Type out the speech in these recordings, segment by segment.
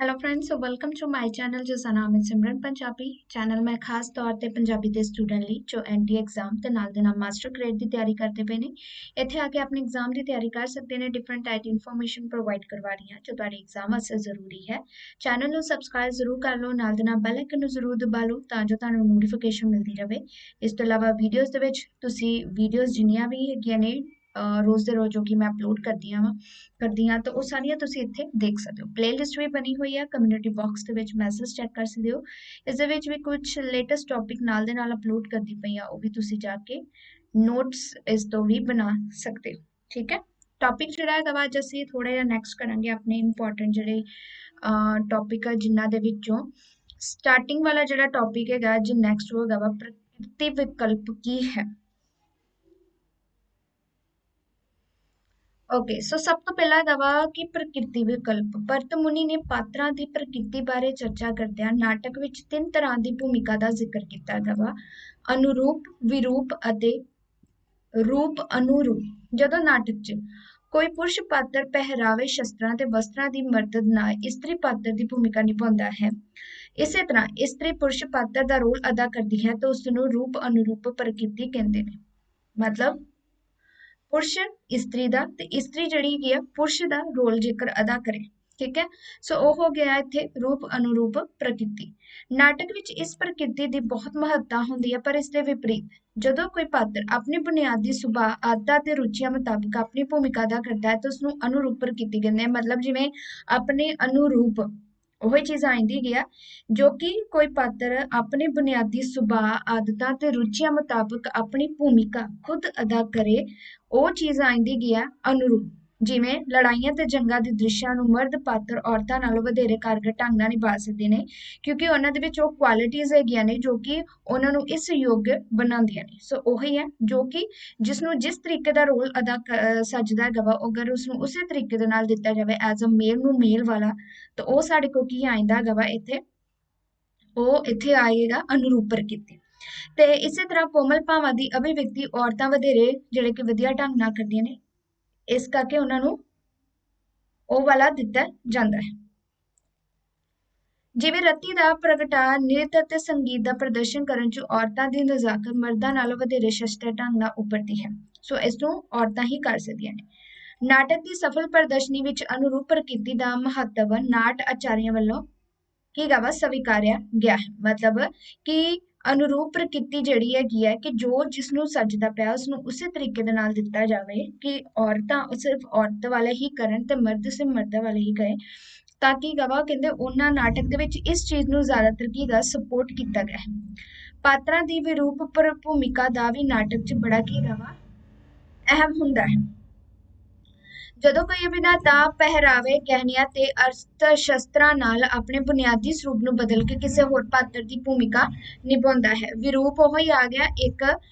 Hello friends, so welcome to my channel ਜਿਸਦਾ ਨਾਮ ਹੈ ਸਿਮਰਨ ਪੰਜਾਬੀ ਚੈਨਲ। ਮੈਂ ਖਾਸ ਤੌਰ ਤੇ ਪੰਜਾਬੀ ਦੇ ਸਟੂਡੈਂਟ ਲਈ ਜੋ ਐਨਟੀ ਐਗਜ਼ਾਮ ਤੇ ਨਾਲ ਦੇ ਨਾਲ ਮਾਸਟਰ ਗ੍ਰੇਡ ਦੀ ਤਿਆਰੀ ਕਰਦੇ ਪਏ ਨੇ, ਇੱਥੇ ਆ ਕੇ ਆਪਣੀ ਐਗਜ਼ਾਮ ਦੀ ਤਿਆਰੀ ਕਰ ਸਕਦੇ ਨੇ। ਡਿਫਰੈਂਟ ਟਾਈਪ ਦੀ ਇਨਫੋਰਮੇਸ਼ਨ ਪ੍ਰੋਵਾਈਡ ਕਰਵਾ ਰਹੀ ਹਾਂ ਜੋ ਤੁਹਾਡੇ ਐਗਜ਼ਾਮ ਵਾਸਤੇ ਜ਼ਰੂਰੀ ਹੈ। ਚੈਨਲ ਨੂੰ ਸਬਸਕ੍ਰਾਈਬ ਜ਼ਰੂਰ ਕਰ ਲਓ, ਨਾਲ ਦੇ ਨਾਲ ਬੈਲ ਆਈਕਨ ਨੂੰ ਜ਼ਰੂਰ ਦਬਾ ਲਓ ਤਾਂ ਜੋ ਤੁਹਾਨੂੰ ਨੋਟੀਫਿਕੇਸ਼ਨ ਮਿਲਦੀ ਰਹੇ। ਇਸ ਤੋਂ ਇਲਾਵਾ ਵੀਡੀਓਜ਼ ਦੇ ਵਿੱਚ ਤੁਸੀਂ ਵੀਡੀਓਜ਼ ਜਿੰਨੀਆਂ ਵੀ ਹੈਗੀਆਂ ਨੇ ਰੋਜ਼ ਦੇ ਰੋਜ਼ ਜੋ ਕਿ ਮੈਂ ਅਪਲੋਡ ਕਰਦੀ ਹਾਂ ਤਾਂ ਉਹ ਸਾਰੀਆਂ ਤੁਸੀਂ ਇੱਥੇ ਦੇਖ ਸਕਦੇ ਹੋ। ਪਲੇਲਿਸਟ ਵੀ ਬਣੀ ਹੋਈ ਹੈ, ਕਮਿਊਨਿਟੀ ਬਾਕਸ ਦੇ ਵਿੱਚ ਮੈਸੇਜ ਚੈੱਕ ਕਰ ਸਕਦੇ ਹੋ। ਇਸ ਦੇ ਵਿੱਚ ਵੀ ਕੁਝ ਲੇਟੈਸਟ ਟੌਪਿਕ ਨਾਲ ਦੇ ਨਾਲ ਅਪਲੋਡ ਕਰਦੀ ਪਈ ਆ, ਉਹ ਵੀ ਤੁਸੀਂ ਜਾ ਕੇ ਨੋਟਸ ਇਸ ਤੋਂ ਵੀ ਬਣਾ ਸਕਦੇ ਹੋ। ਠੀਕ ਹੈ, ਟੌਪਿਕ ਜਿਹੜਾ ਹੈਗਾ ਵਾ ਅੱਜ ਅਸੀਂ ਥੋੜਾ ਜਿਹਾ ਨੈਕਸਟ ਕਰਾਂਗੇ ਆਪਣੇ ਇੰਪੋਰਟੈਂਟ ਜਿਹੜੇ ਟੌਪਿਕ ਆ ਜਿਨ੍ਹਾਂ ਦੇ ਵਿੱਚੋਂ ਸਟਾਰਟਿੰਗ ਵਾਲਾ ਜਿਹੜਾ ਟੌਪਿਕ ਹੈਗਾ ਅੱਜ ਨੈਕਸਟ ਹੋਗਾ ਵਾ ਪ੍ਰਕਿਰਤੀ ਵਿਕਲਪ ਕੀ ਹੈ। ਓਕੇ, ਸੋ ਸਭ ਤੋਂ ਪਹਿਲਾਂ ਹੈਗਾ ਵਾ ਕਿ ਪ੍ਰਕਿਰਤੀ ਵਿਕਲਪ। ਭਰਤ ਮੁਨੀ ਨੇ ਪਾਤਰਾਂ ਦੀ ਪ੍ਰਕਿਰਤੀ ਬਾਰੇ ਚਰਚਾ ਕਰਦਿਆਂ ਨਾਟਕ ਵਿੱਚ ਤਿੰਨ ਤਰ੍ਹਾਂ ਦੀ ਭੂਮਿਕਾ ਦਾ ਜ਼ਿਕਰ ਕੀਤਾ ਹੈਗਾ ਵਾ: ਅਨੁਰੂਪ, ਵਿਰੂਪ ਅਤੇ ਰੂਪ ਅਨੁਰੂਪ। ਜਦੋਂ ਨਾਟਕ 'ਚ ਕੋਈ ਪੁਰਸ਼ ਪਾਤਰ ਪਹਿਰਾਵੇ, ਸ਼ਸਤਰਾਂ ਤੇ ਵਸਤਰਾਂ ਦੀ ਮਦਦ ਨਾਲ ਇਸਤਰੀ ਪਾਤਰ ਦੀ ਭੂਮਿਕਾ ਨਿਭਾਉਂਦਾ ਹੈ, ਇਸੇ ਤਰ੍ਹਾਂ ਇਸਤਰੀ ਪੁਰਸ਼ ਪਾਤਰ ਦਾ ਰੋਲ ਅਦਾ ਕਰਦੀ ਹੈ ਤਾਂ ਉਸ ਨੂੰ ਰੂਪ ਅਨੁਰੂਪ ਪ੍ਰਕਿਰਤੀ ਕਹਿੰਦੇ ਨੇ। ਮਤਲਬ ਪੁਰਸ਼ ਇਸਤਰੀ ਦਾ ਤੇ ਇਸਤਰੀ ਜਿਹੜੀ ਹੈਗੀ ਆ ਪੁਰਸ਼ ਦਾ ਰੋਲ ਜੇਕਰ ਅਦਾ ਕਰੇ, ਠੀਕ ਹੈ। ਸੋ ਉਹ ਹੋ ਗਿਆ ਇੱਥੇ ਰੂਪ ਅਨੁਰੂਪ ਪ੍ਰਕਿਰਤੀ। ਨਾਟਕ ਵਿੱਚ ਇਸ ਪ੍ਰਕਿਰਤੀ ਦੀ ਬਹੁਤ ਮਹੱਤਤਾ ਹੁੰਦੀ ਹੈ, ਪਰ ਇਸ ਦੇ ਵਿਪਰੀਤ ਜਦੋਂ ਕੋਈ ਪਾਤਰ ਆਪਣੀ ਬੁਨਿਆਦੀ ਸੁਭਾਅ, ਆਦਤਾਂ ਤੇ ਰੁਚੀਆਂ ਮੁਤਾਬਕ ਆਪਣੀ ਭੂਮਿਕਾ ਅਦਾ ਕਰਦਾ ਹੈ ਤਾਂ ਉਸਨੂੰ ਅਨੁਰੂਪ ਪ੍ਰਕਿਰਤੀ ਕਹਿੰਦੇ ਆ। ਮਤਲਬ ਜਿਵੇਂ ਆਪਣੇ ਅਨੁਰੂਪ ਉਹੀ ਚੀਜ਼ ਆਉਂਦੀ ਹੈਗੀ ਆ, ਜੋ ਕਿ ਕੋਈ ਪਾਤਰ ਆਪਣੇ ਬੁਨਿਆਦੀ ਸੁਭਾਅ, ਆਦਤਾਂ ਤੇ ਰੁਚੀਆਂ ਮੁਤਾਬਕ ਆਪਣੀ ਭੂਮਿਕਾ ਖੁਦ ਅਦਾ ਕਰੇ, ਉਹ ਚੀਜ਼ ਆਉਂਦੀ ਹੈਗੀ ਆ ਅਨੁਰੂਪ। ਜਿਵੇਂ ਲੜਾਈਆਂ ਤੇ ਜੰਗਾਂ ਦੇ ਦ੍ਰਿਸ਼ਾਂ ਨੂੰ ਮਰਦ ਪਾਤਰ ਔਰਤਾਂ ਨਾਲੋਂ ਵਧੇਰੇ ਕਾਰਗਰ ਢੰਗ ਨਾਲ ਨਿਭਾ ਸਕਦੇ ਨੇ, ਕਿਉਂਕਿ ਉਹਨਾਂ ਦੇ ਵਿੱਚ ਉਹ ਕੁਆਲਿਟੀਜ਼ ਹੈਗੀਆਂ ਨੇ ਜੋ ਕਿ ਉਹਨਾਂ ਨੂੰ ਇਸ ਯੋਗ ਬਣਾਉਂਦੀਆਂ ਨੇ। ਸੋ ਉਹੀ ਹੈ ਜੋ ਕਿ ਜਿਸਨੂੰ ਜਿਸ ਤਰੀਕੇ ਦਾ ਰੋਲ ਸੱਜਦਾ ਹੈਗਾ ਵਾ, ਅਗਰ ਉਸਨੂੰ ਉਸੇ ਤਰੀਕੇ ਦੇ ਨਾਲ ਦਿੱਤਾ ਜਾਵੇ ਐਜ਼ ਅ ਮੇਲ ਨੂੰ ਮੇਲ ਵਾਲਾ, ਤਾਂ ਉਹ ਸਾਡੇ ਕੋਲ ਕੀ ਆਇਂਦਾ ਹੈਗਾ ਵਾ ਇੱਥੇ, ਉਹ ਇੱਥੇ ਆਏਗਾ ਅਨੁਰੂਪ ਪ੍ਰਕਿਰਤੀ। ਤੇ ਇਸੇ ਤਰ੍ਹਾਂ ਕੋਮਲ ਭਾਵਾਂ ਦੀ ਅਭਿਵਿਅਕਤੀ ਔਰਤਾਂ ਵਧੇਰੇ ਜਿਹੜੇ ਕਿ ਵਧੀਆ ਢੰਗ ਨਾਲ ਕਰਦੀਆਂ ਨੇ, ਇਸ ਕਰਕੇ ਉਹਨਾਂ ਨੂੰ ਉਹ ਵਾਲਾ ਦਿੱਤਾ ਜਾਂਦਾ ਹੈ। ਜਿਵੇਂ ਰਤੀ ਦਾ ਪ੍ਰਗਟਾ ਨ੍ਰਿਤ ਅਤੇ ਸੰਗੀਤ ਦਾ ਪ੍ਰਦਰਸ਼ਨ ਕਰਨ 'ਚ ਔਰਤਾਂ ਦੀ ਨਜ਼ਾਕਤ ਮਰਦਾਂ ਨਾਲੋਂ ਵਧੇਰੇ ਸ਼ਸਤਰ ਢੰਗ ਨਾਲ ਉੱਭਰਦੀ ਹੈ, ਸੋ ਇਸ ਨੂੰ ਔਰਤਾਂ ਹੀ ਕਰ ਸਕਦੀਆਂ ਨੇ। ਨਾਟਕ ਦੀ ਸਫਲ ਪ੍ਰਦਰਸ਼ਨੀ ਵਿੱਚ ਅਨੁਰੂਪ ਪ੍ਰਕਿਰਤੀ ਦਾ ਮਹੱਤਵ ਨਾਟ ਆਚਾਰੀਆਂ ਵੱਲੋਂ ਕੀ ਗਾ ਵਾ ਸਵੀਕਾਰਿਆ ਗਿਆ ਹੈ। ਮਤਲਬ ਕਿ ਅਨੁਰੂਪ ਪ੍ਰਕਿਰਤੀ ਜਿਹੜੀ ਹੈਗੀ ਹੈ ਕਿ ਜੋ ਜਿਸਨੂੰ ਸੱਜਦਾ ਪਿਆ ਉਸਨੂੰ ਉਸੇ ਤਰੀਕੇ ਦੇ ਨਾਲ ਦਿੱਤਾ ਜਾਵੇ ਕਿ ਔਰਤਾਂ ਸਿਰਫ ਔਰਤ ਵਾਲੇ ਹੀ ਕਰਨ ਤੇ ਮਰਦ ਸਿਰਫ ਮਰਦਾਂ ਵਾਲੇ ਹੀ ਕਰੇ, ਤਾਂ ਕੀ ਗਾ ਵਾ ਕਹਿੰਦੇ ਉਹਨਾਂ ਨਾਟਕ ਦੇ ਵਿੱਚ ਇਸ ਚੀਜ਼ ਨੂੰ ਜ਼ਿਆਦਾਤਰ ਕੀ ਗਾ ਸਪੋਰਟ ਕੀਤਾ ਗਿਆ ਹੈ। ਪਾਤਰਾਂ ਦੀ ਵਿਰੂਪ ਭੂਮਿਕਾ ਦਾ ਵੀ ਨਾਟਕ 'ਚ ਬੜਾ ਕੀ ਗਾ ਵਾ ਅਹਿਮ ਹੁੰਦਾ ਹੈ। ਜਦੋਂ ਕੋਈ ਅਭਿਨੇਤਾ ਪਹਿਰਾਵੇ, ਗਹਿਣਿਆਂ ਤੇ ਅਸਤਰ ਸ਼ਸਤਰਾਂ ਨਾਲ ਆਪਣੇ ਬੁਨਿਆਦੀ ਸਰੂਪ ਨੂੰ ਬਦਲ ਕੇ ਕਿਸੇ ਹੋਰ ਪਾਤਰ ਦੀ ਭੂਮਿਕਾ ਨਿਭਾਉਂਦਾ ਹੈ। ਵਿਰੂਪ ਉਹ ਹੀ ਆ ਗਿਆ ਇੱਕ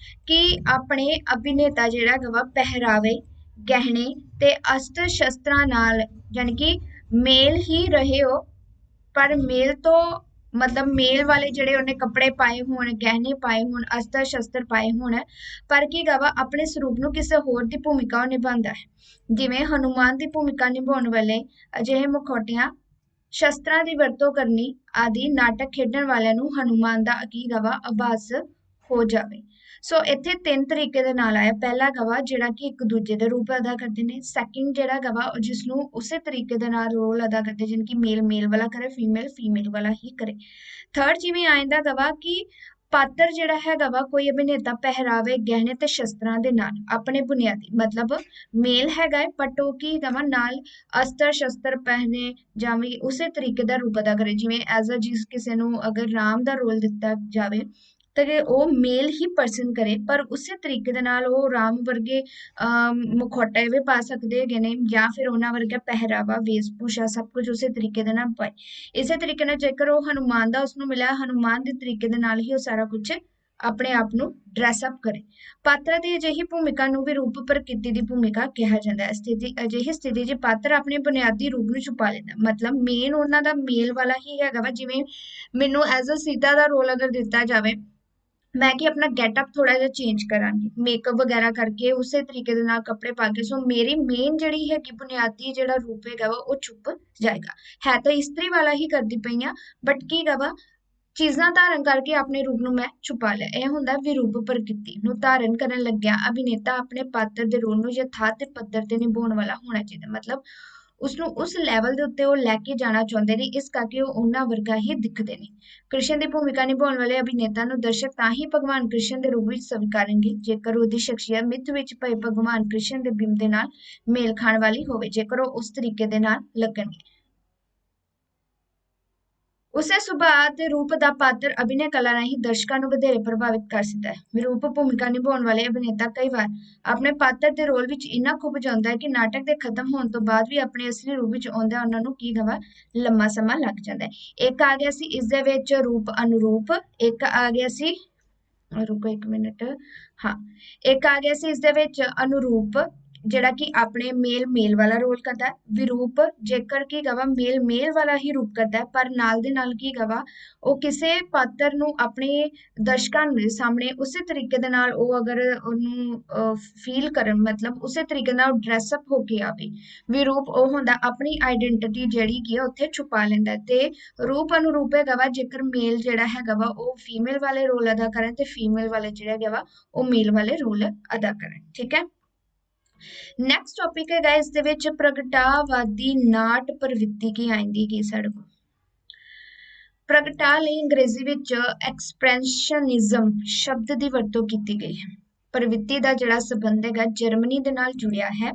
ਕਿ ਆਪਣੇ ਅਭਿਨੇਤਾ ਜਿਹੜਾ ਹੈਗਾ ਵਾ ਪਹਿਰਾਵੇ, ਗਹਿਣੇ ਤੇ ਅਸਤਰ ਸ਼ਸਤਰਾਂ ਨਾਲ ਯਾਨੀ ਕਿ ਮੇਲ ਹੀ ਰਹੇ ਹੋ, ਪਰ ਮੇਲ ਤੋਂ ਮਤਲਬ ਮੇਲ ਵਾਲੇ ਜਿਹੜੇ ਉਹਨੇ ਕੱਪੜੇ ਪਾਏ ਹੋਣ, ਗਹਿਣੇ ਪਾਏ ਹੋਣ, ਅਸਤਰ ਸ਼ਸਤਰ ਪਾਏ ਹੋਣ, ਪਰ ਕੀ ਗਾ ਵਾ ਆਪਣੇ ਸਰੂਪ ਨੂੰ ਕਿਸੇ ਹੋਰ ਦੀ ਭੂਮਿਕਾ ਉਹ ਨਿਭਾਉਂਦਾ ਹੈ। ਜਿਵੇਂ ਹਨੂਮਾਨ ਦੀ ਭੂਮਿਕਾ ਨਿਭਾਉਣ ਵਾਲੇ ਅਜਿਹੇ ਮੁਖੌਟਿਆਂ, ਸ਼ਸਤਰਾਂ ਦੀ ਵਰਤੋਂ ਕਰਨੀ ਆਦਿ ਨਾਟਕ ਖੇਡਣ ਵਾਲਿਆਂ ਨੂੰ ਹਨੂਮਾਨ ਦਾ ਕੀ ਗਾ ਵਾ ਆਭਾਸ ਹੋ ਜਾਵੇ। ਸੋ ਇੱਥੇ ਤਿੰਨ ਤਰੀਕੇ ਦੇ ਨਾਲ ਆਇਆ। ਪਹਿਲਾ ਗਵਾ ਜਿਹੜਾ ਕਿ ਇੱਕ ਦੂਜੇ ਦੇ ਰੂਪ ਅਦਾ ਕਰਦੇ ਨੇ, ਸੈਕਿੰਡ ਜਿਹੜਾ ਗਵਾ ਜਿਸ ਨੂੰ ਉਸੇ ਤਰੀਕੇ ਦੇ ਨਾਲ ਰੋਲ ਅਦਾ ਕਰਦੇ ਜਿਨ ਕਿ ਮੇਲ ਮੇਲ ਵਾਲਾ ਕਰੇ, ਫੀਮੇਲ ਫੀਮੇਲ ਵਾਲਾ ਹੀ ਕਰੇ। ਥਰਡ ਜਿਵੇਂ ਆਇਂਦਾ ਗਵਾ ਕਿ ਪਾਤਰ ਜਿਹੜਾ ਹੈਗਾ ਵਾ ਕੋਈ ਅਭਿਨੇਤਾ ਪਹਿਰਾਵੇ, ਗਹਿਣੇ ਤੇ ਸ਼ਸਤਰਾਂ ਦੇ ਨਾਲ ਆਪਣੇ ਬੁਨਿਆਦੀ ਮਤਲਬ ਮੇਲ ਹੈਗਾ ਹੈ, ਬਟ ਉਹ ਕੀ ਹੈਗਾ ਵਾ ਨਾਲ ਅਸਤਰ ਸ਼ਸਤਰ ਪਹਿਨੇ ਜਾਵੇਂ ਉਸੇ ਤਰੀਕੇ ਦਾ ਰੂਪ ਅਦਾ ਕਰੇ। ਜਿਵੇਂ ਐਜ਼ ਅ ਜਿਸ ਕਿਸੇ ਨੂੰ ਅਗਰ ਰਾਮ ਦਾ ਰੋਲ ਦਿੱਤਾ ਜਾਵੇ ਤਾਂ ਉਹ ਮੇਲ ਹੀ ਪਰਸਨ ਕਰੇ, ਪਰ ਉਸੇ ਤਰੀਕੇ ਦੇ ਨਾਲ ਉਹ ਰਾਮ ਵਰਗੇ ਮੁਖੌਟੇ ਵੀ ਪਾ ਸਕਦੇ ਹੈਗੇ ਨੇ, ਜਾਂ ਫਿਰ ਉਹਨਾਂ ਵਰਗਾ ਪਹਿਰਾਵਾ, ਵੇਸ਼ ਭੂਸ਼ਾ ਸਭ ਕੁਝ ਉਸੇ ਤਰੀਕੇ ਦੇ ਨਾਲ ਪਾਏ। ਇਸੇ ਤਰੀਕੇ ਨਾਲ ਜੇਕਰ ਉਹ ਹਨੂਮਾਨ ਦਾ ਉਸਨੂੰ ਮਿਲਿਆ, ਹਨੂਮਾਨ ਦੇ ਤਰੀਕੇ ਦੇ ਨਾਲ ਹੀ ਉਹ ਸਾਰਾ ਕੁਝ ਆਪਣੇ ਆਪ ਨੂੰ ਡਰੈਸ ਅਪ ਕਰੇ। ਪਾਤਰ ਦੀ ਅਜਿਹੀ ਭੂਮਿਕਾ ਨੂੰ ਵੀ ਰੂਪ ਪ੍ਰਕਿਰਤੀ ਦੀ ਭੂਮਿਕਾ ਕਿਹਾ ਜਾਂਦਾ ਹੈ। ਅਜਿਹੀ ਸਥਿਤੀ 'ਚ ਪਾਤਰ ਆਪਣੇ ਬੁਨਿਆਦੀ ਰੂਪ ਨੂੰ ਛੁਪਾ ਲੈਂਦਾ, ਮਤਲਬ ਮੇਨ ਉਹਨਾਂ ਦਾ ਮੇਲ ਵਾਲਾ ਹੀ ਹੈਗਾ ਵਾ। ਜਿਵੇਂ ਮੈਨੂੰ as a Sita the role ਅਗਰ ਦਿੱਤਾ ਜਾਵੇ मैं कि अपना गेटअप थोड़ा जिहा चेंज करांगी, मेकअप वगैरह करके उसे तरीके दे नाल कपड़े पा के। सो मेरी मेन जिहड़ी हैगी बुनियादी जिहड़ा रूप हैगा वा ਉਹ छुप जाएगा। है तो इस्त्री वाला ही करदी पई ਆਂ, बट ਕੀ ਹੈਗਾ ਵਾ ਚੀਜ਼ਾਂ ਧਾਰਨ ਕਰਕੇ ਆਪਣੇ ਰੂਪ ਨੂੰ ਮੈਂ ਛੁਪਾ ਲਿਆ। ਇਹ ਹੁੰਦਾ ਵਿਰੂਪ ਪ੍ਰਕਿਰਤੀ ਨੂੰ ਧਾਰਨ ਕਰਨ ਲੱਗਿਆ ਅਭਿਨੇਤਾ ਆਪਣੇ ਪਾਤਰ ਦੇ ਰੋਲ ਨੂੰ ਯਥਾਰਥ ਪੱਧਰ ਤੇ ਨਿਭਾਉਣ ਵਾਲਾ ਹੋਣਾ ਚਾਹੀਦਾ। ਮਤਲਬ ਉਸਨੂੰ ਉਸ ਲੈਵਲ ਦੇ ਉੱਤੇ ਉਹ ਲੈ ਕੇ ਜਾਣਾ ਚਾਹੁੰਦੇ ਨੇ, ਇਸ ਕਰਕੇ ਉਹ ਉਹਨਾਂ ਵਰਗਾ ਹੀ ਦਿਖਦੇ ਨੇ। ਕ੍ਰਿਸ਼ਨ ਦੀ ਭੂਮਿਕਾ ਨਿਭਾਉਣ ਵਾਲੇ ਅਭਿਨੇਤਾ ਨੂੰ ਦਰਸ਼ਕ ਤਾਂ ਹੀ ਭਗਵਾਨ ਕ੍ਰਿਸ਼ਨ ਦੇ ਰੂਪ ਵਿੱਚ ਸਵੀਕਾਰਨਗੇ ਜੇਕਰ ਉਹਦੀ ਸ਼ਖਸੀਅਤ ਮਿੱਥ ਵਿੱਚ ਪਏ ਭਗਵਾਨ ਕ੍ਰਿਸ਼ਨ ਦੇ ਬਿੰਬ ਦੇ ਨਾਲ ਮੇਲ ਖਾਣ ਵਾਲੀ ਹੋਵੇ, ਜੇਕਰ ਉਹ ਉਸ ਤਰੀਕੇ ਦੇ ਨਾਲ ਲੱਗਣਗੇ। ਉਸੇ ਸੁਭਾਅ ਤੇ ਰੂਪ ਦਾ ਪਾਤਰ ਅਭਿਨੈ ਕਲਾ ਰਾਹੀਂ ਦਰਸ਼ਕਾਂ ਨੂੰ ਵਧੇਰੇ ਪ੍ਰਭਾਵਿਤ ਕਰ ਸਕਦਾ ਹੈ। ਵਿਰੂਪ ਭੂਮਿਕਾ ਨਿਭਾਉਣ ਵਾਲੇ ਅਭਿਨੇਤਾ ਕਈ ਵਾਰ ਆਪਣੇ ਪਾਤਰ ਦੇ ਰੋਲ ਵਿੱਚ ਇੰਨਾ ਖੁੱਭ ਜਾਂਦਾ ਹੈ ਕਿ ਨਾਟਕ ਦੇ ਖਤਮ ਹੋਣ ਤੋਂ ਬਾਅਦ ਵੀ ਆਪਣੇ ਅਸਲੀ ਰੂਪ ਵਿੱਚ ਆਉਂਦਿਆਂ ਉਹਨਾਂ ਨੂੰ ਕੀ ਗਵਾ ਲੰਮਾ ਸਮਾਂ ਲੱਗ ਜਾਂਦਾ ਹੈ। ਇੱਕ ਆ ਗਿਆ ਸੀ ਇਸ ਦੇ ਵਿੱਚ ਰੂਪ ਅਨੁਰੂਪ, ਇੱਕ ਆ ਗਿਆ ਸੀ ਰੁਕੋ ਇੱਕ ਮਿੰਟ, ਹਾਂ ਇੱਕ ਆ ਗਿਆ ਸੀ ਇਸ ਦੇ ਵਿੱਚ ਅਨੁਰੂਪ ਜਿਹੜਾ ਕਿ ਆਪਣੇ ਮੇਲ ਵਾਲਾ ਰੋਲ ਕਰਦਾ ਹੈ। ਵਿਰੂਪ ਜੇਕਰ ਕੀ ਗਵਾ ਮੇਲ ਵਾਲਾ ਹੀ ਰੂਪ ਕਰਦਾ ਹੈ, ਪਰ ਨਾਲ ਦੇ ਨਾਲ ਕੀ ਗਵਾ ਉਹ ਕਿਸੇ ਪਾਤਰ ਨੂੰ ਆਪਣੇ ਦਰਸ਼ਕਾਂ ਦੇ ਸਾਹਮਣੇ ਉਸੇ ਤਰੀਕੇ ਦੇ ਨਾਲ ਉਹ ਅਗਰ ਉਹਨੂੰ ਫੀਲ ਕਰਨ, ਮਤਲਬ ਉਸੇ ਤਰੀਕੇ ਨਾਲ ਡਰੈਸਅਪ ਹੋ ਕੇ ਆਵੇ। ਵਿਰੂਪ ਉਹ ਹੁੰਦਾ ਆਪਣੀ ਆਈਡੈਂਟਿਟੀ ਜਿਹੜੀ ਕੀ ਆ ਉੱਥੇ ਛੁਪਾ ਲੈਂਦਾ, ਤੇ ਰੂਪ ਅਨੁਰੂਪ ਹੈਗਾ ਵਾ ਜੇਕਰ ਮੇਲ ਜਿਹੜਾ ਹੈਗਾ ਵਾ ਉਹ ਫੀਮੇਲ ਵਾਲੇ ਰੋਲ ਅਦਾ ਕਰਨ ਤੇ ਫੀਮੇਲ ਵਾਲੇ ਜਿਹੜਾ ਹੈਗਾ ਵਾ ਉਹ ਮੇਲ ਵਾਲੇ ਰੋਲ ਅਦਾ ਕਰਨ। ਠੀਕ ਹੈ, ਨੈਕਸਟ ਟੌਪਿਕ ਹੈਗਾ ਇਸ ਦੇ ਵਿੱਚ ਪ੍ਰਗਟਾਵਾਦੀ ਨਾਟ ਪ੍ਰਵਿਰਤੀ ਕੀ ਆਂਦੀ ਕੀ ਸਾਡੇ ਕੋਲ। ਪ੍ਰਗਟਾ ਲਈ ਅੰਗਰੇਜ਼ੀ ਵਿੱਚ ਐਕਸਪ੍ਰੈਸ਼ਨਿਜ਼ਮ ਸ਼ਬਦ ਦੀ ਵਰਤੋਂ ਕੀਤੀ ਗਈ ਹੈ। ਪ੍ਰਵਿਰਤੀ ਦਾ ਜਿਹੜਾ ਸੰਬੰਧ ਹੈਗਾ ਜਰਮਨੀ ਦੇ ਨਾਲ ਜੁੜਿਆ ਹੈ।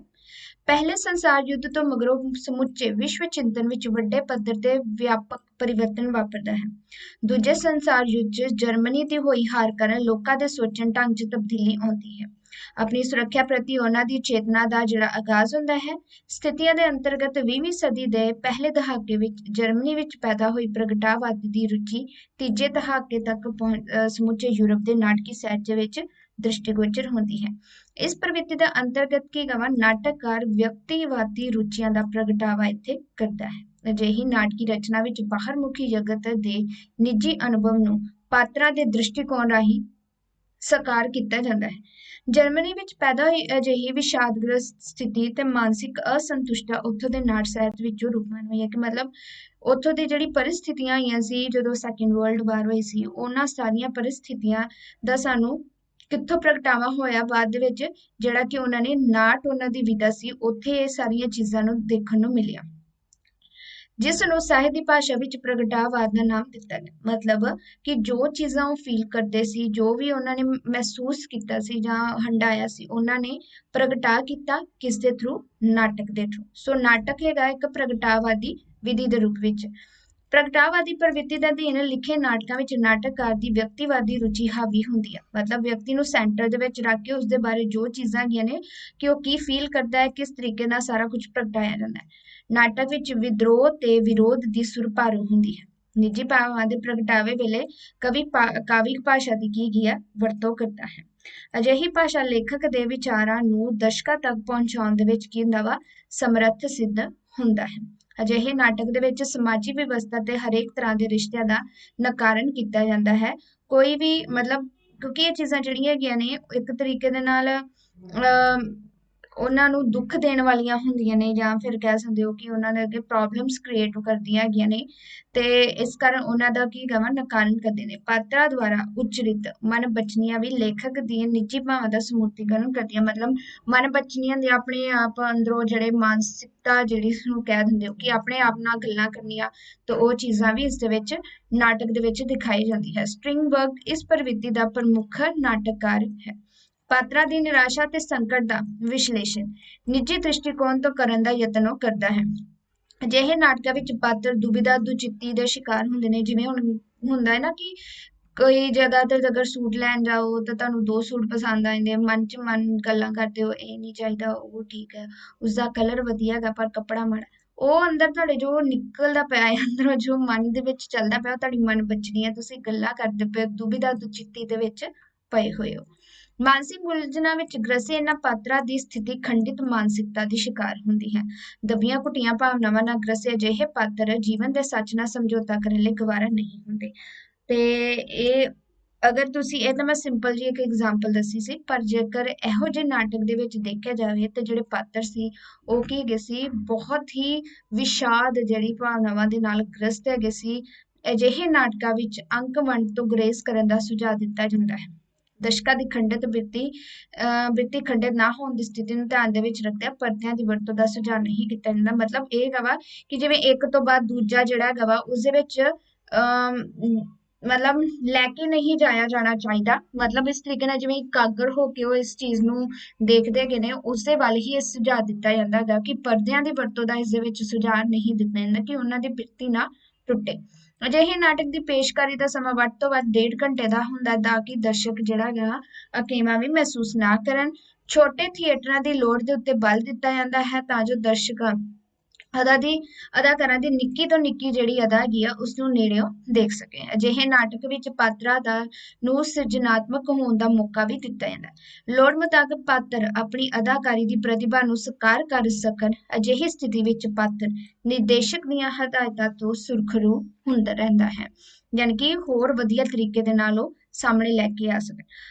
ਪਹਿਲੇ ਸੰਸਾਰ ਯੁੱਧ ਤੋਂ ਮਗਰੋਂ ਸਮੁੱਚੇ ਵਿਸ਼ਵ ਚਿੰਤਨ ਵਿੱਚ ਵੱਡੇ ਪੱਧਰ ਤੇ ਵਿਆਪਕ ਪਰਿਵਰਤਨ ਵਾਪਰਦਾ ਹੈ। ਦੂਜੇ ਸੰਸਾਰ ਯੁੱਧ 'ਚ ਜਰਮਨੀ ਦੀ ਹੋਈ ਹਾਰ ਕਾਰਨ ਲੋਕਾਂ ਦੇ ਸੋਚਣ ਢੰਗ 'ਚ ਤਬਦੀਲੀ ਆਉਂਦੀ ਹੈ। ਆਪਣੀ ਸੁਰੱਖਿਆ ਪ੍ਰਤੀ ਉਹਨਾਂ ਦੀ ਚੇਤਨਾ ਦਾ ਜਿਹੜਾ ਆਗਾਜ਼ ਹੁੰਦਾ ਹੈ। ਸਥਿਤੀਆਂ ਦੇ ਅੰਤਰਗਤ 20ਵੀਂ ਸਦੀ ਦੇ ਪਹਿਲੇ ਦਹਾਕੇ ਵਿੱਚ ਜਰਮਨੀ ਵਿੱਚ ਪੈਦਾ ਹੋਈ ਪ੍ਰਗਟਾਵਾਦ ਦੀ ਰੁਚੀ ਤੀਜੇ ਦਹਾਕੇ ਤੱਕ ਸਮੁੱਚੇ ਯੂਰਪ ਦੇ ਨਾਟਕੀ ਸਾਹਿਤ ਵਿੱਚ ਦ੍ਰਿਸ਼ਟੀਗੋਚਰ ਹੁੰਦੀ ਹੈ। ਇਸ ਪ੍ਰਵਿਰਤੀ ਦੇ ਅੰਤਰਗਤ ਕੀ ਗਵਾ ਨਾਟਕਕਾਰ ਵਿਅਕਤੀਵਾਦੀ ਰੁਚੀਆਂ ਦਾ ਪ੍ਰਗਟਾਵਾ ਇੱਥੇ ਕਰਦਾ ਹੈ। ਅਜਿਹੀ ਨਾਟਕੀ ਰਚਨਾ ਵਿੱਚ ਬਾਹਰਮੁਖੀ ਜਗਤ ਦੇ ਨਿੱਜੀ ਅਨੁਭਵ ਨੂੰ ਪਾਤਰਾਂ ਦੇ ਦ੍ਰਿਸ਼ਟੀਕੋਣ ਰਾਹੀਂ ਸਾਕਾਰ ਕੀਤਾ ਜਾਂਦਾ ਹੈ। ਜਰਮਨੀ ਵਿੱਚ ਪੈਦਾ ਹੋਈ ਅਜਿਹੀ ਵਿਸ਼ਾਦਗ੍ਰਸਤ ਸਥਿਤੀ ਤੇ ਮਾਨਸਿਕ ਅਸੰਤੁਸ਼ਟਤਾ ਉੱਥੋਂ ਦੇ ਨਾਟ ਸਾਹਿਤ ਵਿੱਚੋਂ ਰੂਪਮਾਨ ਹੋਈ ਹੈ ਕਿ ਮਤਲਬ ਉੱਥੋਂ ਦੀ ਜਿਹੜੀ ਪਰਿਸਥਿਤੀਆਂ ਆਈਆਂ ਸੀ ਜਦੋਂ ਸੈਕਿੰਡ ਵਰਲਡ ਵਾਰ ਹੋਈ ਸੀ, ਉਹਨਾਂ ਸਾਰੀਆਂ ਪਰਿਸਥਿਤੀਆਂ ਦਾ ਸਾਨੂੰ ਕਿੱਥੋਂ ਪ੍ਰਗਟਾਵਾ ਹੋਇਆ ਬਾਅਦ ਦੇ ਵਿੱਚ ਜਿਹੜਾ ਕਿ ਉਹਨਾਂ ਨੇ ਨਾਟ ਉਹਨਾਂ ਦੀ ਵਿਧਾ ਸੀ ਉੱਥੇ ਇਹ ਸਾਰੀਆਂ ਚੀਜ਼ਾਂ ਨੂੰ ਦੇਖਣ ਨੂੰ ਮਿਲਿਆ, ਜਿਸ ਨੂੰ ਸਾਹਿਤ ਦੀ ਭਾਸ਼ਾ ਵਿੱਚ ਪ੍ਰਗਟਾਵਾਦ ਦਾ ਨਾਮ ਦਿੱਤਾ ਗਿਆ। ਮਤਲਬ ਕਿ ਜੋ ਚੀਜ਼ਾਂ ਉਹ ਫੀਲ ਕਰਦੇ ਸੀ, ਜੋ ਵੀ ਉਹਨਾਂ ਨੇ ਮਹਿਸੂਸ ਕੀਤਾ ਸੀ ਜਾਂ ਹੰਡਾਇਆ ਸੀ, ਉਹਨਾਂ ਨੇ ਪ੍ਰਗਟਾ ਕੀਤਾ ਕਿਸ ਦੇ ਥਰੂ, ਨਾਟਕ ਦੇ ਥਰੂ। ਸੋ ਨਾਟਕ ਹੈਗਾ ਇੱਕ ਪ੍ਰਗਟਾਵਾਦੀ ਵਿਧੀ ਦੇ ਰੂਪ ਵਿੱਚ। ਪ੍ਰਗਟਾਵਾਦੀ ਪ੍ਰਵਿਰਤੀ ਦਾ ਅਧੀਨ ਲਿਖੇ ਨਾਟਕਾਂ ਵਿੱਚ ਨਾਟਕਕਾਰ ਦੀ ਵਿਅਕਤੀਵਾਦੀ ਰੁਚੀ ਹਾਵੀ ਹੁੰਦੀ ਹੈ। ਮਤਲਬ ਵਿਅਕਤੀ ਨੂੰ ਸੈਂਟਰ ਦੇ ਵਿੱਚ ਰੱਖ ਕੇ ਉਸਦੇ ਬਾਰੇ ਜੋ ਚੀਜ਼ਾਂ ਹੈਗੀਆਂ ਨੇ ਕਿ ਉਹ ਕੀ ਫੀਲ ਕਰਦਾ ਹੈ, ਕਿਸ ਤਰੀਕੇ ਨਾਲ ਸਾਰਾ ਕੁਝ ਪ੍ਰਗਟਾਇਆ ਜਾਂਦਾ ਹੈ। ਨਾਟਕ ਵਿੱਚ ਵਿਦਰੋਹ ਤੇ ਵਿਰੋਧ ਦੀ ਸੁਰ ਭਾਰੂ ਹੁੰਦੀ ਹੈ। ਨਿੱਜੀ ਭਾਵਾਂ ਦੇ ਪ੍ਰਗਟਾਵੇ ਵੇਲੇ ਕਵੀ ਕਾਵਿਕ ਭਾਸ਼ਾ ਦੀ ਕੀ ਗਿਆ ਵਰਤੋਂ ਕਰਦਾ ਹੈ। ਅਜਿਹੀ ਭਾਸ਼ਾ ਲੇਖਕ ਦੇ ਵਿਚਾਰਾਂ ਨੂੰ ਦਰਸ਼ਕਾਂ ਤੱਕ ਪਹੁੰਚਾਉਣ ਦੇ ਵਿੱਚ ਕੀ ਹੁੰਦਾ ਵਾ ਸਮਰੱਥ ਸਿੱਧ ਹੁੰਦਾ ਹੈ। ਅਜਿਹੇ ਨਾਟਕ ਦੇ ਵਿੱਚ ਸਮਾਜਿਕ ਵਿਵਸਥਾ ਤੇ ਹਰੇਕ ਤਰ੍ਹਾਂ ਦੇ ਰਿਸ਼ਤਿਆਂ ਦਾ ਨਕਾਰਨ ਕੀਤਾ ਜਾਂਦਾ ਹੈ। ਕੋਈ ਵੀ ਮਤਲਬ ਕਿਉਂਕਿ ਇਹ ਚੀਜ਼ਾਂ ਜਿਹੜੀਆਂ ਹੈਗੀਆਂ ਨੇ ਇੱਕ ਤਰੀਕੇ ਦੇ ਨਾਲ ਉਹਨਾਂ ਨੂੰ ਦੁੱਖ ਦੇਣ ਵਾਲੀਆਂ ਹੁੰਦੀਆਂ ਨੇ ਜਾਂ ਫਿਰ ਕਹਿ ਸਕਦੇ ਹੋ ਕਿ ਉਹਨਾਂ ਦੇ ਅੱਗੇ ਪ੍ਰੋਬਲਮਸ ਕ੍ਰੀਏਟ ਕਰਦੀਆਂ ਹੈਗੀਆਂ ਨੇ ਤੇ ਇਸ ਕਾਰਨ ਉਹਨਾਂ ਦਾ ਕੀ ਗਵਾ ਨਕਾਰਨ ਕਰਦੇ ਨੇ। ਪਾਤਰਾਂ ਦੁਆਰਾ ਉਚਰਿਤ ਮਨ ਬਚਨੀਆਂ ਵੀ ਲੇਖਕ ਦੀਆਂ ਨਿੱਜੀ ਭਾਵਾਂ ਦਾ ਸਮੂਰਤੀਕਰਨ ਕਰਦੀਆਂ। ਮਤਲਬ ਮਨ ਬਚਨੀਆਂ ਦੇ ਆਪਣੇ ਆਪ ਅੰਦਰੋਂ ਜਿਹੜੇ ਮਾਨਸਿਕਤਾ ਜਿਹੜੀ ਨੂੰ ਕਹਿ ਦਿੰਦੇ ਹੋ ਕਿ ਆਪਣੇ ਆਪ ਨਾਲ ਗੱਲਾਂ ਕਰਨੀਆਂ, ਤਾਂ ਉਹ ਚੀਜ਼ਾਂ ਵੀ ਇਸ ਦੇ ਵਿੱਚ ਨਾਟਕ ਦੇ ਵਿੱਚ ਦਿਖਾਈ ਜਾਂਦੀ ਹੈ। ਸਟ੍ਰਿੰਗਬਰਗ ਇਸ ਪ੍ਰਵਿਰਤੀ ਦਾ ਪ੍ਰਮੁੱਖ ਨਾਟਕਕਾਰ ਹੈ। ਪਾਤਰਾਂ ਦੀ ਨਿਰਾਸ਼ਾ ਤੇ ਸੰਕਟ ਦਾ ਵਿਸ਼ਲੇਸ਼ਣ ਨਿੱਜੀ ਦ੍ਰਿਸ਼ਟੀਕੋਣ ਤੋਂ ਕਰਨ ਦਾ ਯਤਨ ਉਹ ਕਰਦਾ ਹੈ। ਅਜਿਹੇ ਨਾਟਕਾਂ ਵਿੱਚ ਪਾਤਰ ਦੁਬਿਧਾ ਦੁਚਿੱਤੀ ਦੇ ਸ਼ਿਕਾਰ ਹੁੰਦੇ ਨੇ। ਜਿਵੇਂ ਹੁਣ ਹੁੰਦਾ ਹੈ ਨਾ ਕਿ ਕੋਈ ਜਗ੍ਹਾ ਤੇ ਅਗਰ ਸੂਟ ਲੈਣ ਜਾਓ ਤਾਂ ਤੁਹਾਨੂੰ 2 ਸੂਟ ਪਸੰਦ ਆ ਜਾਂਦੇ, ਮਨ 'ਚ ਮਨ ਗੱਲਾਂ ਕਰਦੇ ਹੋ ਇਹ ਨਹੀਂ ਚਾਹੀਦਾ, ਉਹ ਠੀਕ ਹੈ, ਉਸਦਾ ਕਲਰ ਵਧੀਆ ਹੈਗਾ ਪਰ ਕੱਪੜਾ ਮਾੜਾ। ਉਹ ਅੰਦਰ ਤੁਹਾਡੇ ਜੋ ਨਿਕਲਦਾ ਪਿਆ ਹੈ, ਅੰਦਰੋਂ ਜੋ ਮਨ ਦੇ ਵਿੱਚ ਚੱਲਦਾ ਪਿਆ, ਉਹ ਤੁਹਾਡੀ ਮਨ ਬਚਣੀ ਹੈ। ਤੁਸੀਂ ਗੱਲਾਂ ਕਰਦੇ ਪਏ ਦੁਬਿਧਾ ਦੁਚਿੱਤੀ ਦੇ ਵਿੱਚ ਪਏ ਹੋਏ ਹੋ। ਮਾਨਸਿਕ ਉਲਝਣਾਂ ਵਿੱਚ ਗ੍ਰਸੇ ਇਹਨਾਂ ਪਾਤਰਾਂ ਦੀ ਸਥਿਤੀ ਖੰਡਿਤ ਮਾਨਸਿਕਤਾ ਦੀ ਸ਼ਿਕਾਰ ਹੁੰਦੀ ਹੈ। ਦਬੀਆਂ ਘੁੱਟੀਆਂ ਭਾਵਨਾਵਾਂ ਨਾਲ ਗ੍ਰਸੇ ਅਜਿਹੇ ਪਾਤਰ ਜੀਵਨ ਦੇ ਸੱਚ ਨਾਲ ਸਮਝੌਤਾ ਕਰਨ ਲਈ ਗਵਾਰਾ ਨਹੀਂ ਹੁੰਦੇ। ਤੇ ਇਹ ਅਗਰ ਤੁਸੀਂ ਇਹ ਤਾਂ ਮੈਂ ਸਿੰਪਲ ਜੀ ਇੱਕ ਐਗਜ਼ਾਮਪਲ ਦੱਸੀ ਸੀ, ਪਰ ਜੇਕਰ ਇਹੋ ਜਿਹੇ ਨਾਟਕ ਦੇ ਵਿੱਚ ਦੇਖਿਆ ਜਾਵੇ ਤੇ ਜਿਹੜੇ ਪਾਤਰ ਸੀ ਉਹ ਕੀ ਹੈਗੇ ਸੀ, ਬਹੁਤ ਹੀ ਵਿਸ਼ਾਦ ਜਿਹੜੀ ਭਾਵਨਾਵਾਂ ਦੇ ਨਾਲ ਗ੍ਰਸਤ ਹੈਗੇ ਸੀ। ਅਜਿਹੇ ਨਾਟਕਾਂ ਵਿੱਚ ਅੰਕ ਵੰਡ ਤੋਂ ਗੁਰੇਜ਼ ਕਰਨ ਦਾ ਸੁਝਾਅ ਦਿੱਤਾ ਜਾਂਦਾ ਹੈ। ਦਰਸ਼ਕਾਂ ਦੀ ਬਿਰਤੀ ਖੰਡਿਤ ਨਾ ਹੋਣ ਦੀ ਸਥਿਤੀ ਨੂੰ ਧਿਆਨ ਦੇ ਵਿੱਚ ਰੱਖਦਿਆਂ ਪਰਦਿਆਂ ਦੀ ਵਰਤੋਂ ਦਾ ਸੁਝਾਅ ਨਹੀਂ ਕੀਤਾ ਜਾਂਦਾ। ਮਤਲਬ ਇਹ ਹੈਗਾ ਵਾ ਕਿ ਜਿਵੇਂ ਇੱਕ ਤੋਂ ਬਾਅਦ ਦੂਜਾ ਜਿਹੜਾ ਹੈਗਾ ਵਾ ਉਸਦੇ ਵਿੱਚ ਮਤਲਬ ਲੈ ਕੇ ਨਹੀਂ ਜਾਇਆ ਜਾਣਾ ਚਾਹੀਦਾ। ਮਤਲਬ ਇਸ ਤਰੀਕੇ ਨਾਲ ਜਿਵੇਂ ਇਕਾਗਰ ਹੋ ਕੇ ਉਹ ਇਸ ਚੀਜ਼ ਨੂੰ ਦੇਖਦੇ ਹੈਗੇ ਨੇ, ਉਸਦੇ ਵੱਲ ਹੀ ਇਹ ਸੁਝਾਅ ਦਿੱਤਾ ਜਾਂਦਾ ਹੈਗਾ ਕਿ ਪਰਦਿਆਂ ਦੀ ਵਰਤੋਂ ਦਾ ਇਸ ਦੇ ਵਿੱਚ ਸੁਝਾਅ ਨਹੀਂ ਦਿੱਤਾ ਜਾਂਦਾ ਕਿ ਉਹਨਾਂ ਦੀ ਬਿਰਤੀ ਨਾ ਟੁੱਟੇ। ਅਜਿਹੇ ਨਾਟਕ ਦੀ ਪੇਸ਼ਕਾਰੀ ਦਾ ਸਮਾਂ ਵੱਧ ਤੋਂ ਵੱਧ 1.5 ਘੰਟੇ ਦਾ ਹੁੰਦਾ ਤਾਂ ਕਿ ਦਰਸ਼ਕ ਜਿਹੜਾ ਹੈਗਾ ਅਕੇਵਾਂ ਵੀ ਮਹਿਸੂਸ ਨਾ ਕਰਨ। ਛੋਟੇ ਥੀਏਟਰਾਂ ਦੀ ਲੋੜ ਦੇ ਉੱਤੇ ਬਲ ਦਿੱਤਾ ਜਾਂਦਾ ਹੈ ਤਾਂ ਜੋ ਦਰਸ਼ਕ ਅਦਾਕਾਰਾਂ ਦੀ ਨਿੱਕੀ ਤੋਂ ਨਿੱਕੀ ਜਿਹੜੀ ਅਦਾ ਹੈਗੀ ਆ ਉਸਨੂੰ ਨੇੜਿਓਂ ਦੇਖ ਸਕੇ। ਅਜਿਹੇ ਨਾਟਕ ਵਿੱਚ ਪਾਤਰਾਂ ਨੂੰ ਸਿਰਜਣਾਤਮਕ ਹੋਣ ਦਾ ਮੌਕਾ ਵੀ ਦਿੱਤਾ ਜਾਂਦਾ ਹੈ। ਲੋੜ ਮੁਤਾਬਕ ਪਾਤਰ ਆਪਣੀ ਅਦਾਕਾਰੀ ਦੀ ਪ੍ਰਤਿਭਾ ਨੂੰ ਸਾਕਾਰ ਕਰ ਸਕਣ। ਅਜਿਹੀ ਸਥਿਤੀ ਵਿੱਚ ਪਾਤਰ ਨਿਰਦੇਸ਼ਕ ਦੀਆਂ ਹਦਾਇਤਾਂ ਤੋਂ ਸੁਰਖਰੂ ਹੁੰਦਾ ਰਹਿੰਦਾ ਹੈ, ਯਾਨੀ ਕਿ ਹੋਰ ਵਧੀਆ ਤਰੀਕੇ ਦੇ ਨਾਲ ਉਹ ਸਾਹਮਣੇ ਲੈ ਕੇ ਆ ਸਕਣ।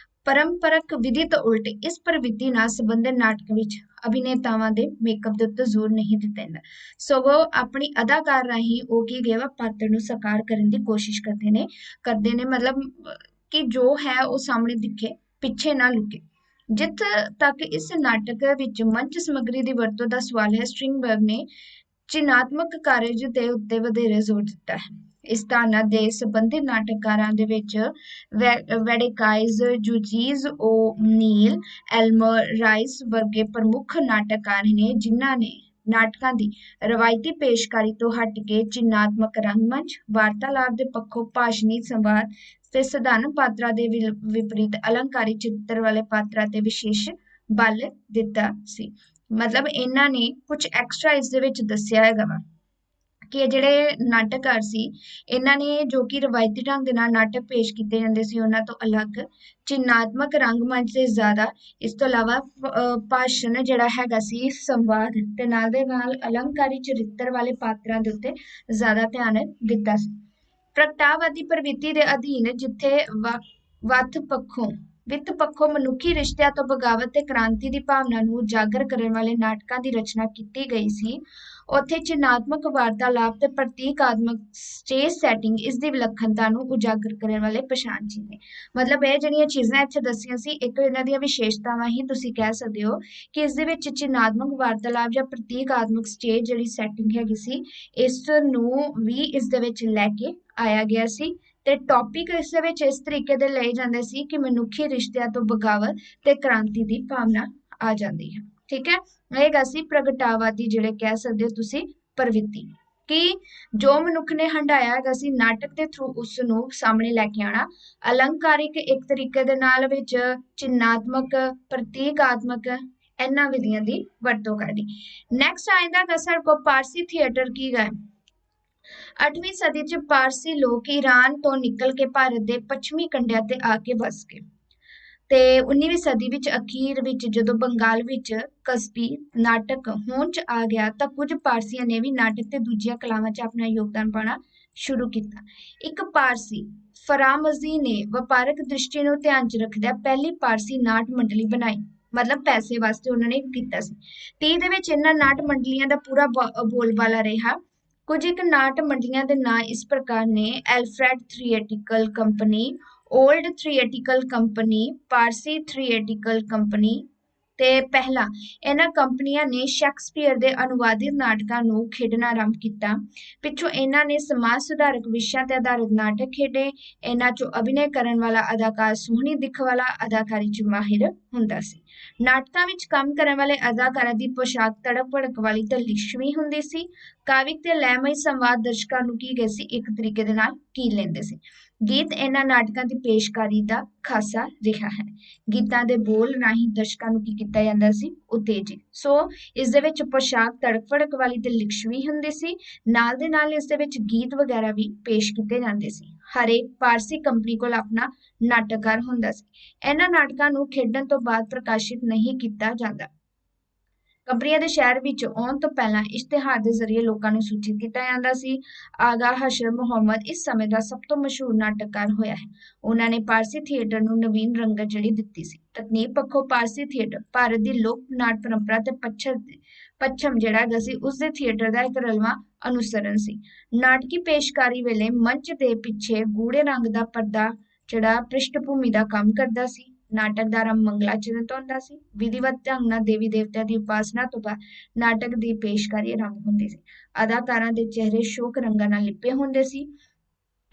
ਪਰੰਪਰਕ ਵਿਧੀ ਤੋਂ ਉਲਟ ਇਸ ਪ੍ਰਵਿਰਤੀ ਨਾਲ ਸੰਬੰਧਿਤ ਨਾਟਕ ਵਿੱਚ ਅਭਿਨੇਤਾਵਾਂ ਦੇ ਮੇਕਅਪ ਦੇ ਉੱਤੇ ਜ਼ੋਰ ਨਹੀਂ ਦਿੱਤਾ ਜਾਂਦਾ, ਸਗੋਂ ਆਪਣੀ ਅਦਾਕਾਰ ਰਾਹੀਂ ਉਹ ਕੀ ਗਏ ਵਾ ਪਾਤਰ ਨੂੰ ਸਾਕਾਰ ਕਰਨ ਦੀ ਕੋਸ਼ਿਸ਼ ਕਰਦੇ ਨੇ ਮਤਲਬ ਕਿ ਜੋ ਹੈ ਉਹ ਸਾਹਮਣੇ ਦਿਖੇ, ਪਿੱਛੇ ਨਾ ਲੁਕੇ। ਜਿੱਥੇ ਤੱਕ ਇਸ ਨਾਟਕ ਵਿੱਚ ਮੰਚ ਸਮੱਗਰੀ ਦੀ ਵਰਤੋਂ ਦਾ ਸਵਾਲ ਹੈ, ਸਟ੍ਰਿੰਗਬਰਗ ਨੇ ਚਿੰਨ੍ਹਾਤਮਕ ਕਾਰਜ ਦੇ ਉੱਤੇ ਵਧੇਰੇ ਜ਼ੋਰ ਦਿੱਤਾ ਹੈ। ਇਸ ਧਾਰਨਾ ਦੇ ਸੰਬੰਧਿਤ ਨਾਟਕਕਾਰਾਂ ਦੇ ਵਿੱਚ ਵੈਡੇਕਾਈਜ਼, ਜੂਜੀਜ਼ ਓ ਨੀਲ, ਐਲਮਰ ਰਾਈਸ ਵਰਗੇ ਪ੍ਰਮੁੱਖ ਨਾਟਕਕਾਰ ਨੇ ਜਿਨ੍ਹਾਂ ਨੇ ਨਾਟਕਾਂ ਦੀ ਰਵਾਇਤੀ ਪੇਸ਼ਕਾਰੀ ਤੋਂ ਹਟ ਕੇ ਚਿੰਨ੍ਹਾਤਮਕ ਰੰਗਮੰਚ, ਵਾਰਤਾਲਾਪ ਦੇ ਪੱਖੋਂ ਭਾਸ਼ਣੀ ਸੰਵਾਦ ਤੇ ਸਧਾਰਨ ਪਾਤਰਾਂ ਦੇ ਵਿਪਰੀਤ ਅਲੰਕਾਰੀ ਚਿੱਤਰ ਵਾਲੇ ਪਾਤਰਾਂ ਤੇ ਵਿਸ਼ੇਸ਼ ਬਲ ਦਿੱਤਾ ਸੀ। ਮਤਲਬ ਇਹਨਾਂ ਨੇ ਕੁਝ ਐਕਸਟਰਾ ਇਸ ਦੇ ਵਿੱਚ ਦੱਸਿਆ ਹੈਗਾ ਵਾ ਕਿ ਇਹ ਜਿਹੜੇ ਨਾਟਕਕਾਰ ਸੀ ਇਹਨਾਂ ਨੇ ਜੋ ਕਿ ਰਵਾਇਤੀ ਢੰਗ ਦੇ ਨਾਲ ਨਾਟਕ ਪੇਸ਼ ਕੀਤੇ ਜਾਂਦੇ ਸੀ ਉਹਨਾਂ ਤੋਂ ਅਲੱਗ ਚਿੰਨ੍ਹਾਤਮਕ ਰੰਗਮੰਚ ਤੇ ਜ਼ਿਆਦਾ, ਇਸ ਤੋਂ ਇਲਾਵਾ ਭਾਸ਼ਣ ਜਿਹੜਾ ਹੈਗਾ ਸੀ, ਸੰਵਾਦ ਤੇ ਨਾਲ ਦੇ ਨਾਲ ਅਲੰਕਾਰੀ ਚਰਿੱਤਰ ਵਾਲੇ ਪਾਤਰਾਂ ਦੇ ਉੱਤੇ ਜ਼ਿਆਦਾ ਧਿਆਨ ਦਿੱਤਾ ਸੀ। ਪ੍ਰਗਟਾਵਾਦੀ ਪ੍ਰਵਿਰਤੀ ਦੇ ਅਧੀਨ ਜਿੱਥੇ ਵਿੱਤ ਪੱਖੋਂ ਮਨੁੱਖੀ ਰਿਸ਼ਤਿਆਂ ਤੋਂ ਬਗਾਵਤ ਤੇ ਕ੍ਰਾਂਤੀ ਦੀ ਭਾਵਨਾ ਨੂੰ ਉਜਾਗਰ ਕਰਨ ਵਾਲੇ ਨਾਟਕਾਂ ਦੀ ਰਚਨਾ ਕੀਤੀ ਗਈ ਸੀ, ਉੱਥੇ ਚਿੰਨ੍ਹਾਤਮਕ ਵਾਰਤਾਲਾਪ ਤੇ ਪ੍ਰਤੀਕਾਤਮਕ ਸਟੇਜ ਸੈਟਿੰਗ ਇਸ ਦੀ ਵਿਲੱਖਣਤਾ ਨੂੰ ਉਜਾਗਰ ਕਰਨ ਵਾਲੇ ਪਛਾਣ ਚਿੰਨ੍ਹ ਨੇ। ਮਤਲਬ ਇਹ ਜਿਹੜੀਆਂ ਚੀਜ਼ਾਂ ਇੱਥੇ ਦੱਸੀਆਂ ਸੀ, ਇੱਕ ਇਹਨਾਂ ਦੀਆਂ ਵਿਸ਼ੇਸ਼ਤਾਵਾਂ ਹੀ ਤੁਸੀਂ ਕਹਿ ਸਕਦੇ ਹੋ ਕਿ ਇਸ ਦੇ ਵਿੱਚ ਚਿੰਨ੍ਹਾਤਮਕ ਵਾਰਤਾਲਾਪ ਜਾਂ ਪ੍ਰਤੀਕਾਤਮਕ ਸਟੇਜ ਜਿਹੜੀ ਸੈਟਿੰਗ ਹੈਗੀ ਸੀ, ਇਸ ਨੂੰ ਵੀ ਇਸ ਦੇ ਵਿੱਚ ਲੈ ਕੇ ਆਇਆ ਗਿਆ ਸੀ ਤੇ ਟੌਪਿਕ ਇਸ ਦੇ ਵਿੱਚ ਇਸ ਤਰੀਕੇ ਦੇ ਲਏ ਜਾਂਦੇ ਸੀ ਕਿ ਮਨੁੱਖੀ ਰਿਸ਼ਤਿਆਂ ਤੋਂ ਬਗਾਵਤ ਤੇ ਕ੍ਰਾਂਤੀ ਦੀ ਭਾਵਨਾ ਆ ਜਾਂਦੀ ਹੈ। ਠੀਕ ਹੈ, ਇਹ ਹੈਗਾ ਸੀ ਪ੍ਰਗਟਾਵਾਦੀ ਜਿਹੜੇ ਕਹਿ ਸਕਦੇ ਹੋ ਤੁਸੀਂ ਪ੍ਰਵਿਰਤੀ, ਕਿ ਜੋ ਮਨੁੱਖ ਨੇ ਹੰਢਾਇਆ ਹੈਗਾ ਸੀ ਨਾਟਕ ਦੇ ਥਰੂ ਉਸ ਨੂੰ ਸਾਹਮਣੇ ਲੈ ਕੇ ਆਉਣਾ। ਅਲੰਕਾਰਿਕ ਇੱਕ ਤਰੀਕੇ ਦੇ ਨਾਲ ਵਿੱਚ ਚਿੰਨ੍ਹਾਤਮਕ, ਪ੍ਰਤੀਕਾਤਮਕ ਇਹਨਾਂ ਵਿਧੀਆਂ ਦੀ ਵਰਤੋਂ ਕਰਨੀ। ਨੈਕਸਟ ਆਇੰਦਾ ਕਸਰ ਕੋ ਪਾਰਸੀ ਥੀਏਟਰ ਕੀ ਗਏ। 8ਵੀਂ ਸਦੀ ਚ ਪਾਰਸੀ ਲੋਕ ਈਰਾਨ ਤੋਂ ਨਿਕਲ ਕੇ ਭਾਰਤ ਦੇ ਪੱਛਮੀ ਕੰਢਿਆਂ ਤੇ ਆ ਕੇ ਵਸ ਗਏ ਤੇ 19ਵੀਂ ਸਦੀ ਵਿੱਚ ਅਖੀਰ ਵਿੱਚ ਜਦੋਂ ਬੰਗਾਲ ਵਿੱਚ ਕਸਬੀ ਨਾਟਕ ਹੋਂਦ ਚ ਆ ਗਿਆ ਤਾਂ ਕੁਝ ਪਾਰਸੀਆਂ ਨੇ ਵੀ ਨਾਟਕ ਤੇ ਦੂਜੀਆਂ ਕਲਾਵਾਂ ਚ ਆਪਣਾ ਯੋਗਦਾਨ ਪਾਉਣਾ ਸ਼ੁਰੂ ਕੀਤਾ। ਇੱਕ ਪਾਰਸੀ ਫਰਾਮਜ਼ੀ ਨੇ ਵਪਾਰਕ ਦ੍ਰਿਸ਼ਟੀ ਨੂੰ ਧਿਆਨ ਚ ਰੱਖਦਿਆਂ ਪਹਿਲੀ ਪਾਰਸੀ ਨਾਟ ਮੰਡਲੀ ਬਣਾਈ, ਮਤਲਬ ਪੈਸੇ ਵਾਸਤੇ ਉਹਨਾਂ ਨੇ ਕੀਤਾ ਸੀ। 30 ਦੇ ਵਿੱਚ ਇਹਨਾਂ ਨਾਟ ਮੰਡਲੀਆਂ ਦਾ ਪੂਰਾ ਬੋਲਬਾਲਾ ਰਿਹਾ। ਕੁਝ ਇੱਕ ਨਾਟ ਮੰਡਲੀਆਂ ਦੇ ਨਾਂ ਇਸ ਪ੍ਰਕਾਰ ਨੇ: Alfred theatrical company, old theatrical company, Parsi theatrical company. ਤੇ ਪਹਿਲਾ ਇਹਨਾਂ ਕੰਪਨੀਆਂ ਨੇ ਸ਼ੇਕਸਪੀਅਰ ਦੇ ਅਨੁਵਾਦਿਤ ਨਾਟਕਾਂ ਨੂੰ ਖੇਡਣਾ ਆਰੰਭ ਕੀਤਾ। ਪਿੱਛੋਂ ਇਹਨਾਂ ਨੇ ਸਮਾਜ ਸੁਧਾਰਕ ਵਿਸ਼ਿਆਂ ਤੇ ਆਧਾਰਿਤ ਨਾਟਕ ਖੇਡੇ। ਇਹਨਾਂ ਚੋਂ ਅਭਿਨੈ ਕਰਨ ਵਾਲਾ ਅਦਾਕਾਰ ਸੋਹਣੀ ਦਿੱਖ ਵਾਲਾ ਅਦਾਕਾਰੀ ਚ ਮਾਹਿਰ ਹੁੰਦਾ ਸੀ। ਨਾਟਕਾਂ ਵਿੱਚ ਕੰਮ ਕਰਨ ਵਾਲੇ ਅਦਾਕਾਰਾਂ ਦੀ ਪੋਸ਼ਾਕ ਤੜਕ ਭੜਕ ਵਾਲੀ ਤੇ ਲਿਖਵੀਂ ਹੁੰਦੀ ਸੀ। ਕਾਵਿਕ ਤੇ ਲੈਮਈ ਸੰਵਾਦ ਦਰਸ਼ਕਾਂ ਨੂੰ ਕੀ ਗਏ ਸੀ, ਇੱਕ ਤਰੀਕੇ ਦੇ ਨਾਲ ਕੀਲ ਲੈਂਦੇ ਸੀ। ਗੀਤ ਇਹਨਾਂ ਨਾਟਕਾਂ ਦੀ ਪੇਸ਼ਕਾਰੀ ਦਾ ਖਾਸਾ ਰਿਹਾ ਹੈ। ਗੀਤਾਂ ਦੇ ਬੋਲ ਰਾਹੀਂ ਦਰਸ਼ਕਾਂ ਨੂੰ ਕੀ ਕੀਤਾ ਜਾਂਦਾ ਸੀ, ਉਤੇਜਿਤ। ਸੋ ਇਸ ਦੇ ਵਿੱਚ ਪੋਸ਼ਾਕ ਤੜਕ ਭੜਕ ਵਾਲੀ ਤੇ ਲਿਖਵੀਂ ਹੁੰਦੀ ਸੀ, ਨਾਲ ਦੇ ਨਾਲ ਇਸ ਦੇ ਵਿੱਚ ਗੀਤ ਵਗੈਰਾ ਵੀ ਪੇਸ਼ ਕੀਤੇ ਜਾਂਦੇ ਸੀ। ਹਰੇਕ ਪਾਰਸੀ ਕੰਪਨੀ ਕੋਲ ਆਪਣਾ ਨਾਟਕਕਾਰ ਹੁੰਦਾ ਸੀ। ਇਹਨਾਂ ਨਾਟਕਾਂ ਨੂੰ ਖੇਡਣ ਤੋਂ ਬਾਅਦ ਪ੍ਰਕਾਸ਼ਿਤ ਨਹੀਂ ਕੀਤਾ ਜਾਂਦਾ। ਕੰਪਨੀਆਂ ਦੇ ਸ਼ਹਿਰ ਵਿੱਚ ਆਉਣ ਤੋਂ ਪਹਿਲਾਂ ਇਸ਼ਤਿਹਾਰ ਦੇ ਜ਼ਰੀਏ ਲੋਕਾਂ ਨੂੰ ਸੂਚਿਤ ਕੀਤਾ ਜਾਂਦਾ ਸੀ। ਆਗਾ ਹਸ਼ਰ ਮੁਹੰਮਦ ਇਸ ਸਮੇਂ ਦਾ ਸਭ ਤੋਂ ਮਸ਼ਹੂਰ ਨਾਟਕਕਾਰ ਹੋਇਆ ਹੈ। ਉਹਨਾਂ ਨੇ ਪਾਰਸੀ ਥੀਏਟਰ ਨੂੰ ਨਵੀਨ ਰੰਗਤ ਜਿਹੜੀ ਦਿੱਤੀ ਸੀ। ਤਕਨੀਕ ਪੱਖੋਂ ਪਾਰਸੀ ਥੀਏਟਰ ਭਾਰਤ ਦੀ ਲੋਕ ਨਾਟ ਪਰੰਪਰਾ ਤੇ ਪੱਛਮ ਜਿਹੜਾ ਹੈਗਾ ਸੀ ਉਸਦੇ ਥੀਏਟਰ ਦਾ ਇੱਕ ਰਲਵਾਂ ਅਨੁਸਰਨ ਸੀ। ਨਾਟਕੀ ਪੇਸ਼ਕਾਰੀ ਵੇਲੇ ਮੰਚ ਦੇ ਪਿੱਛੇ ਗੂੜੇ ਰੰਗ ਦਾ ਪਰਦਾ ਜਿਹੜਾ ਪ੍ਰਿਸ਼ਠਭੂਮੀ ਦਾ ਕੰਮ ਕਰਦਾ ਸੀ। ਨਾਟਕ ਦਾ ਆਰੰਭ ਮੰਗਲਾਚਰਨ ਹੁੰਦਾ ਸੀ। ਵਿਧੀਵਤ ਢੰਗ ਨਾਲ ਦੇਵੀ ਦੇਵਤਿਆਂ ਦੀ ਉਪਾਸਨਾ ਤੋਂ ਬਾਅਦ ਨਾਟਕ ਦੀ ਪੇਸ਼ਕਾਰੀ ਆਰੰਭ ਹੁੰਦੀ ਸੀ। ਅਦਾਕਾਰਾਂ ਦੇ ਚਿਹਰੇ ਸ਼ੋਕ ਰੰਗਾਂ ਨਾਲ ਲਿਪੇ ਹੁੰਦੇ ਸੀ।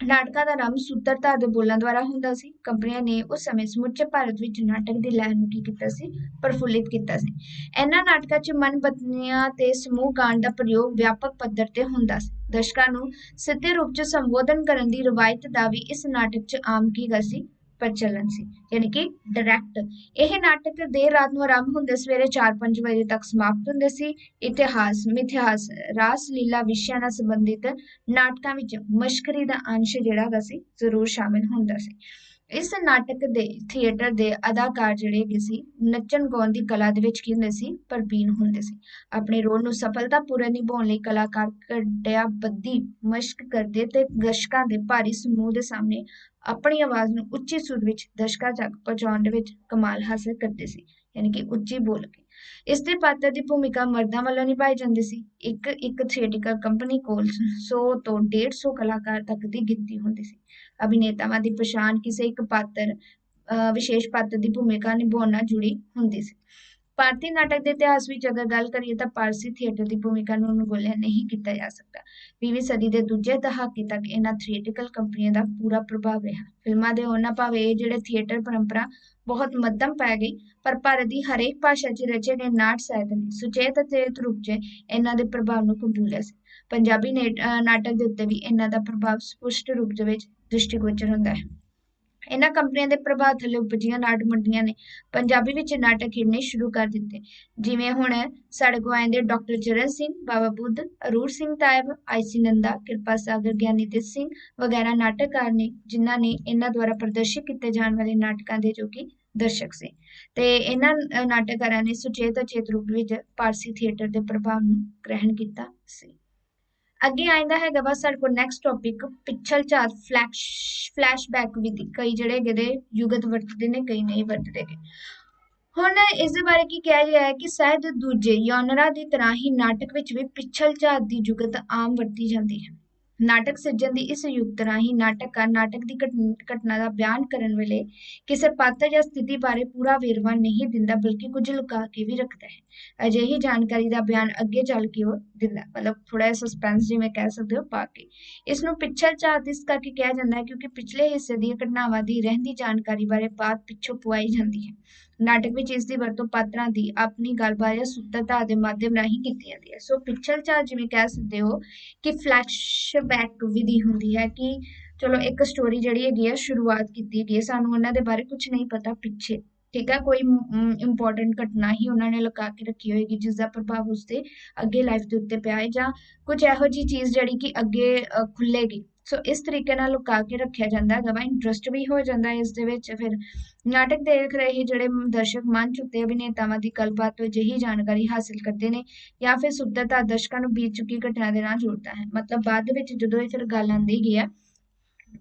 ਨਾਟਕਾਂ ਦਾ ਆਰੰਭ ਸੂਤਰਧਾਰ ਦੇ ਬੋਲਾਂ ਦੁਆਰਾ ਹੁੰਦਾ ਸੀ। ਕੰਪਨੀਆਂ ਨੇ ਉਸ ਸਮੇਂ ਸਮੁੱਚੇ ਭਾਰਤ ਵਿੱਚ ਨਾਟਕ ਦੀ ਲਹਿਰ ਨੂੰ ਕੀ ਕੀਤਾ ਸੀ, ਪ੍ਰਫੁੱਲਿਤ ਕੀਤਾ ਸੀ। ਇਹਨਾਂ ਨਾਟਕਾਂ 'ਚ ਮਨਬਤਨੀਆਂ ਤੇ ਸਮੂਹ ਗਾਣ ਦਾ ਪ੍ਰਯੋਗ ਵਿਆਪਕ ਪੱਧਰ ਤੇ ਹੁੰਦਾ ਸੀ। ਦਰਸ਼ਕਾਂ ਨੂੰ ਸਿੱਧੇ ਰੂਪ 'ਚ ਸੰਬੋਧਨ ਕਰਨ ਦੀ ਰਵਾਇਤ ਦਾ ਵੀ ਇਸ ਨਾਟਕ 'ਚ ਆਮ ਕੀ ਗਾ ਸੀ, ਪ੍ਰਚਲਨ ਸੀ, ਯਾਨੀ ਕਿ ਡਾਇਰੈਕਟ। ਇਹ ਨਾਟਕ ਦੇਰ ਰਾਤ ਨੂੰ ਆਰੰਭ ਹੁੰਦੇ ਸਵੇਰੇ 4-5 ਵਜੇ ਤੱਕ ਸਮਾਪਤ ਹੁੰਦੇ ਸੀ। ਇਤਿਹਾਸ, ਮਿਥਿਹਾਸ, ਰਾਸ ਲੀਲਾ ਵਿਸ਼ਿਆਂ ਨਾਲ ਸੰਬੰਧਿਤ ਨਾਟਕਾਂ ਵਿੱਚ ਮਸ਼ਕਰੀ ਦਾ ਅੰਸ਼ ਜਿਹੜਾ ਹੈਗਾ ਸੀ ਜ਼ਰੂਰ ਸ਼ਾਮਿਲ ਹੁੰਦਾ ਸੀ। ਇਸ ਨਾਟਕ ਦੇ ਥੀਏਟਰ ਦੇ ਅਦਾਕਾਰ ਜਿਹੜੇ ਹੈਗੇ ਸੀ ਨੱਚਣ ਗਾਉਣ ਦੀ ਕਲਾ ਦੇ ਵਿੱਚ ਕੀ ਹੁੰਦੇ ਸੀ, ਪ੍ਰਬੀਨ ਹੁੰਦੇ ਸੀ। ਆਪਣੇ ਰੋਲ ਨੂੰ ਸਫਲਤਾਪੂਰਵਕ ਨਿਭਾਉਣ ਲਈ ਕਲਾਕਾਰ ਘੰਟਿਆਂਬੱਧੀ ਮਸ਼ਕ ਕਰਦੇ ਤੇ ਦਰਸ਼ਕਾਂ ਦੇ ਭਾਰੀ ਸਮੂਹ ਦੇ ਸਾਹਮਣੇ ਆਪਣੀ ਆਵਾਜ਼ ਨੂੰ ਉੱਚੀ ਸੁਰ ਵਿੱਚ ਦਰਸ਼ਕਾਂ ਤੱਕ ਪਹੁੰਚਾਉਣ ਦੇ ਵਿੱਚ ਕਮਾਲ ਹਾਸਲ ਕਰਦੇ ਸੀ, ਯਾਨੀ ਕਿ ਉੱਚੀ ਬੋਲ ਕੇ। ਇਸ ਦੇ ਪਾਤਰ ਦੀ ਭੂਮਿਕਾ ਮਰਦਾਂ ਵੱਲੋਂ ਨਿਭਾਈ ਜਾਂਦੀ ਸੀ। ਇੱਕ ਥੀਏਟਰ ਕੰਪਨੀ ਕੋਲ 100 ਤੋਂ 150 ਕਲਾਕਾਰ ਤੱਕ ਦੀ ਗਿਣਤੀ ਹੁੰਦੀ ਸੀ। ਅਭਿਨੇਤਾਵਾਂ ਦੀ ਪਛਾਣ ਕਿਸੇ ਇੱਕ ਵਿਸ਼ੇਸ਼ ਪਾਤਰ ਦੀ ਭੂਮਿਕਾ ਨਿਭਾਉਣ ਨਾਲ ਜੁੜੀ ਹੁੰਦੀ ਸੀ। ਭਾਰਤੀ ਨਾਟਕ ਦੇ ਇਤਿਹਾਸ ਵਿੱਚ ਅਗਰ ਗੱਲ ਕਰੀਏ ਤਾਂ ਪਾਰਸੀ ਥੀਏਟਰ ਦੀ ਭੂਮਿਕਾ ਨੂੰ ਅਣਗੌਲਿਆ ਨਹੀਂ ਕੀਤਾ ਜਾ ਸਕਦਾ। 20ਵੀਂ ਸਦੀ ਦੇ ਦੂਜੇ ਦਹਾਕੇ ਤੱਕ ਇਹਨਾਂ ਥੀਏਟਰਕਲ ਕੰਪਨੀਆਂ ਦਾ ਪੂਰਾ ਪ੍ਰਭਾਵ ਰਿਹਾ। ਫਿਲਮਾਂ ਦੇ ਉਹਨਾਂ ਭਾਵੇਂ ਇਹ ਜਿਹੜੇ ਥੀਏਟਰ ਪਰੰਪਰਾ ਬਹੁਤ ਮੱਧਮ ਪੈ ਗਈ, ਪਰ ਭਾਰਤ ਦੀ ਹਰੇਕ ਭਾਸ਼ਾ 'ਚ ਰਚੇ ਗਏ ਨਾਟ ਸਾਹਿਤ ਨੇ ਸੁਚੇਤ ਅਤੇ ਰੂਪ 'ਚ ਇਹਨਾਂ ਦੇ ਪ੍ਰਭਾਵ ਨੂੰ ਕਬੂਲਿਆ ਸੀ। ਪੰਜਾਬੀ ਨਾਟਕ ਦੇ ਉੱਤੇ ਵੀ ਇਹਨਾਂ ਦਾ ਪ੍ਰਭਾਵ ਸਪਸ਼ਟ ਰੂਪ ਦੇ ਵਿੱਚ ਦ੍ਰਿਸ਼ਟੀਗੋਚਰ ਹੁੰਦਾ ਹੈ। ਇਹਨਾਂ ਕੰਪਨੀਆਂ ਦੇ ਪ੍ਰਭਾਵ ਥੱਲੇ ਉਪਜੀਆਂ ਨਾਟ ਮੰਡੀਆਂ ਨੇ ਪੰਜਾਬੀ ਵਿੱਚ ਨਾਟਕ ਖੇਡਣੇ ਸ਼ੁਰੂ ਕਰ ਦਿੱਤੇ। ਜਿਵੇਂ ਹੁਣ ਸਾਡੇ ਕੋਲ ਆਏ ਡਾਕਟਰ ਚਰਨ ਸਿੰਘ, ਬਾਬਾ ਬੁੱਧ, ਅਰੂਰ ਸਿੰਘ ਤਾਇਬ, ਆਈਸੀ ਨੰਦਾ, ਕਿਰਪਾ ਸਾਗਰ, ਗਿਆਨੀ ਦਿੱਤ ਸਿੰਘ ਵਗੈਰਾ ਨਾਟਕਕਾਰ ਨੇ ਜਿਨ੍ਹਾਂ ਨੇ ਇਹਨਾਂ ਦੁਆਰਾ ਪ੍ਰਦਰਸ਼ਿਤ ਕੀਤੇ ਜਾਣ ਵਾਲੇ ਨਾਟਕਾਂ ਦੇ ਜੋ ਕਿ ਦਰਸ਼ਕ ਸੀ। ਤੇ ਇਹਨਾਂ ਨਾਟਕਕਾਰਾਂ ਨੇ ਸੁਚੇਤ ਅਚੇਤ ਰੂਪ ਵਿੱਚ ਪਾਰਸੀ ਥੀਏਟਰ ਦੇ ਪ੍ਰਭਾਵ ਨੂੰ ਗ੍ਰਹਿਣ ਕੀਤਾ ਸੀ। ਅੱਗੇ ਆਇੰਦਾ ਹੈਗਾ ਵਾ ਸਾਡੇ ਕੋਲ ਨੈਕਸਟ ਟੌਪਿਕ ਪਿੱਛਲ ਝਾਤ ਫਲੈਸ਼ਬੈਕ ਵਿਧੀ। ਕਈ ਜਿਹੜੇ ਹੈਗੇ ਯੁਗਤ ਵਰਤਦੇ ਨੇ, ਕਈ ਨਹੀਂ ਵਰਤਦੇ ਗੇ। ਹੁਣ ਇਸ ਦੇ ਬਾਰੇ ਕੀ ਕਿਹਾ ਗਿਆ ਹੈ ਕਿ ਸਾਹਿਤ ਦੇ ਦੂਜੇ ਯਾਨਰਾਂ ਦੀ ਤਰ੍ਹਾਂ ਹੀ ਨਾਟਕ ਵਿੱਚ ਵੀ ਪਿੱਛਲ ਝਾਤ ਦੀ ਜੁਗਤ ਆਮ ਵਰਤੀ ਜਾਂਦੀ ਹੈ। ਨਾਟਕ ਸਿਰਜਣ ਦੀ ਇਸ ਯੁਗਤ ਰਾਹੀਂ ਨਾਟਕਕਾਰ ਨਾਟਕ ਦੀ ਘਟਨਾ ਦਾ ਬਿਆਨ ਕਰਨ ਵੇਲੇ ਕਿਸੇ ਪਾਤਰ ਜਾਂ ਸਥਿਤੀ ਬਾਰੇ ਪੂਰਾ ਵੇਰਵਾ ਨਹੀਂ ਦਿੰਦਾ, ਬਲਕਿ ਕੁਝ ਲੁਕਾ ਕੇ ਵੀ ਰੱਖਦਾ ਹੈ। ਅਜਿਹੀ ਜਾਣਕਾਰੀ ਦਾ ਬਿਆਨ ਅੱਗੇ ਚੱਲ ਕੇ ਉਹ ਦਿੰਦਾ, ਮਤਲਬ ਥੋੜਾ ਜਿਹਾ ਸਸਪੈਂਸ ਜਿਵੇਂ ਕਹਿ ਸਕਦੇ ਹੋ ਪਾ ਕੇ। ਇਸ ਨੂੰ ਪਿੱਛਲ ਝਾਤ ਇਸ ਕਰਕੇ ਕਿਹਾ ਜਾਂਦਾ ਹੈ ਕਿਉਂਕਿ ਪਿਛਲੇ ਹਿੱਸੇ ਦੀਆਂ ਘਟਨਾਵਾਂ ਦੀ ਰਹਿੰਦੀ ਜਾਣਕਾਰੀ ਬਾਰੇ ਬਾਤ ਪਿੱਛੋਂ ਪੁਆਈ ਜਾਂਦੀ ਹੈ। ਨਾਟਕ ਵਿੱਚ ਇਸ ਦੀ ਵਰਤੋਂ ਪਾਤਰਾਂ ਦੀ ਆਪਣੀ ਗੱਲਬਾਤ ਜਾਂ ਸੂਤਰਧਾਰ ਦੇ ਮਾਧਿਅਮ ਰਾਹੀਂ ਕੀਤੀ ਜਾਂਦੀ ਹੈ। ਸੋ ਪਿੱਛਲ ਝਾਤ ਜਿਵੇਂ ਕਹਿ ਸਕਦੇ ਹੋ ਕਿ ਫਲੈਸ਼ਬੈਕ ਵਿਧੀ ਹੁੰਦੀ ਹੈ ਕਿ ਚਲੋ ਇੱਕ ਸਟੋਰੀ ਜਿਹੜੀ ਹੈਗੀ ਹੈ ਸ਼ੁਰੂਆਤ ਕੀਤੀ ਗਈ ਹੈ, ਸਾਨੂੰ ਉਹਨਾਂ ਦੇ ਬਾਰੇ ਕੁਝ ਨਹੀਂ ਪਤਾ ਪਿੱਛੇ, ਠੀਕ ਹੈ, ਕੋਈ ਇੰਪੋਰਟੈਂਟ ਘਟਨਾ ਹੀ ਉਹਨਾਂ ਨੇ ਲੁਕਾ ਕੇ ਰੱਖੀ ਹੋਏਗੀ ਜਿਸ ਦਾ ਪ੍ਰਭਾਵ ਉਸਦੇ ਅੱਗੇ ਲਾਈਫ ਦੇ ਉੱਤੇ ਪਿਆ ਹੈ ਜਾਂ ਕੁਝ ਇਹੋ ਜਿਹੀ ਚੀਜ਼ ਜਿਹੜੀ ਕਿ ਅੱਗੇ ਖੁੱਲੇਗੀ। ਸੋ ਇਸ ਤਰੀਕੇ ਨਾਲ ਲੁਕਾ ਕੇ ਰੱਖਿਆ ਜਾਂਦਾ ਹੈਗਾ ਵਾ, ਇੰਟਰਸਟ ਵੀ ਹੋ ਜਾਂਦਾ ਹੈ ਇਸ ਦੇ ਵਿੱਚ। ਫਿਰ ਨਾਟਕ ਦੇਖ ਰਹੇ ਜਿਹੜੇ ਦਰਸ਼ਕ ਮੰਚ ਉੱਤੇ ਅਭਿਨੇਤਾਵਾਂ ਦੀ ਗੱਲਬਾਤ ਤੋਂ ਅਜਿਹੀ ਜਾਣਕਾਰੀ ਹਾਸਿਲ ਕਰਦੇ ਨੇ ਜਾਂ ਫਿਰ ਸੂਤਰਧਾਰ ਦਰਸ਼ਕਾਂ ਨੂੰ ਬੀਤ ਚੁੱਕੀ ਘਟਨਾ ਦੇ ਨਾਲ ਜੋੜਦਾ ਹੈ। ਮਤਲਬ ਬਾਅਦ ਦੇ ਵਿੱਚ ਜਦੋਂ ਇਹ ਫਿਰ ਗੱਲ ਆਉਂਦੀ ਗਈ ਹੈ,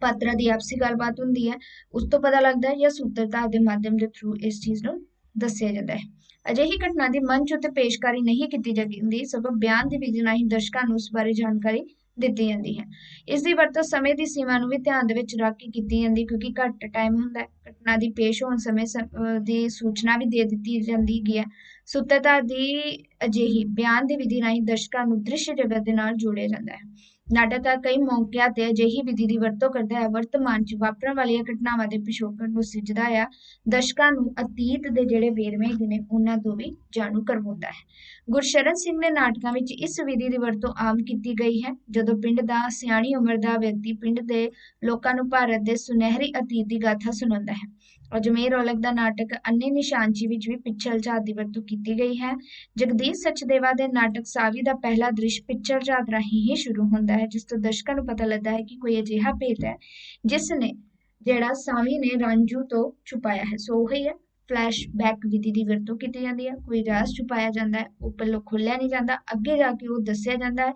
ਪਾਤਰਾਂ ਦੀ ਆਪਸੀ ਗੱਲਬਾਤ ਹੁੰਦੀ ਹੈ, ਉਸ ਤੋਂ ਪਤਾ ਲੱਗਦਾ ਹੈ ਜਾਂ ਸੂਤਰਧਾਰ ਦੇ ਮਾਧਿਅਮ ਦੇ ਥਰੂ ਇਸ ਚੀਜ਼ ਨੂੰ ਦੱਸਿਆ ਜਾਂਦਾ ਹੈ। ਅਜਿਹੀ ਘਟਨਾ ਦੀ ਮੰਚ ਉੱਤੇ ਪੇਸ਼ਕਾਰੀ ਨਹੀਂ ਕੀਤੀ ਜਾਂਦੀ, ਸਗੋਂ ਬਿਆਨ ਦੀ ਵਿਧੀ ਰਾਹੀਂ ਦਰਸ਼ਕਾਂ ਨੂੰ ਉਸ ਬਾਰੇ ਜਾਣਕਾਰੀ ਦਿੱਤੀ ਜਾਂਦੀ ਹੈ। ਇਸ ਦੀ ਵਰਤੋਂ ਸਮੇਂ ਦੀ ਸੀਮਾ ਨੂੰ ਵੀ ਧਿਆਨ ਦੇ ਵਿੱਚ ਰੱਖ ਕੇ ਕੀਤੀ ਜਾਂਦੀ ਕਿਉਂਕਿ ਘੱਟ ਟਾਈਮ ਹੁੰਦਾ ਹੈ। ਘਟਨਾ ਦੀ ਪੇਸ਼ ਹੋਣ ਸਮੇਂ ਦੀ ਸੂਚਨਾ ਵੀ ਦੇ ਦਿੱਤੀ ਜਾਂਦੀ ਹੈ। ਸੂਤਰਧਾਰ ਦੀ ਅਜਿਹੀ ਬਿਆਨ ਦੀ ਵਿਧੀ ਰਾਹੀਂ ਦਰਸ਼ਕਾਂ ਨੂੰ ਦ੍ਰਿਸ਼ ਜਗਤ ਦੇ ਨਾਲ ਜੋੜਿਆ ਜਾਂਦਾ ਹੈ। ਨਾਟਕਕਾਰ ਕਈ ਮੌਕਿਆਂ ਤੇ ਅਜਿਹੀ ਵਿਧੀ ਦੀ ਵਰਤੋਂ ਕਰਦਾ ਹੈ। ਵਰਤਮਾਨ 'ਚ ਵਾਪਰਨ ਵਾਲੀਆਂ ਘਟਨਾਵਾਂ ਦੇ ਪਿਛੋਕੜ ਨੂੰ ਸਿਰਜਦਾ ਆ, ਦਰਸ਼ਕਾਂ ਨੂੰ ਅਤੀਤ ਦੇ ਜਿਹੜੇ ਵੇਰਵੇ ਹੈਗੇ ਨੇ ਉਹਨਾਂ ਤੋਂ ਵੀ ਜਾਣੂ ਕਰਵਾਉਂਦਾ ਹੈ। ਗੁਰਸ਼ਰਨ ਸਿੰਘ ਦੇ ਨਾਟਕਾਂ ਵਿੱਚ ਇਸ ਵਿਧੀ ਦੀ ਵਰਤੋਂ ਆਮ ਕੀਤੀ ਗਈ ਹੈ। ਜਦੋਂ ਪਿੰਡ ਦਾ ਸਿਆਣੀ ਉਮਰ ਦਾ ਵਿਅਕਤੀ ਪਿੰਡ ਦੇ ਲੋਕਾਂ ਨੂੰ ਭਾਰਤ ਦੇ ਸੁਨਹਿਰੀ ਅਤੀਤ ਦੀ ਗਾਥਾ ਸੁਣਾਉਂਦਾ ਹੈ। ਅਜਮੇਰ ਔਲਖ ਦਾ ਨਾਟਕ ਅੰਨੇ ਨਿਸ਼ਾਨਚੀ ਵਿੱਚ ਵੀ ਪਿੱਛਲ ਝਾਤ ਦੀ ਵਰਤੋਂ ਕੀਤੀ ਗਈ ਹੈ। ਜਗਦੀਸ਼ ਸਚਦੇਵਾ ਦੇ ਨਾਟਕ ਸਾਵੀ ਦਾ ਪਹਿਲਾ ਦ੍ਰਿਸ਼ ਪਿੱਛਲ ਝਾਤ ਰਾਹੀਂ ਹੀ ਸ਼ੁਰੂ ਹੁੰਦਾ ਹੈ, ਜਿਸ ਤੋਂ ਦਰਸ਼ਕਾਂ ਨੂੰ ਪਤਾ ਲੱਗਦਾ ਹੈ ਕਿ ਕੋਈ ਅਜਿਹਾ ਭੇਤ ਹੈ ਜਿਸ ਨੇ ਜਿਹੜਾ ਸਾਵੀ ਨੇ ਰਾਂਝੂ ਤੋਂ ਛੁਪਾਇਆ ਹੈ। ਸੋ ਉਹੀ ਹੈ फ्लैशबैक विधि की वरतों की जाती है। कोई राज छुपाया जाता है, वो पहलों खोलिया नहीं जाता, अगे जाके वो दसिया जाता है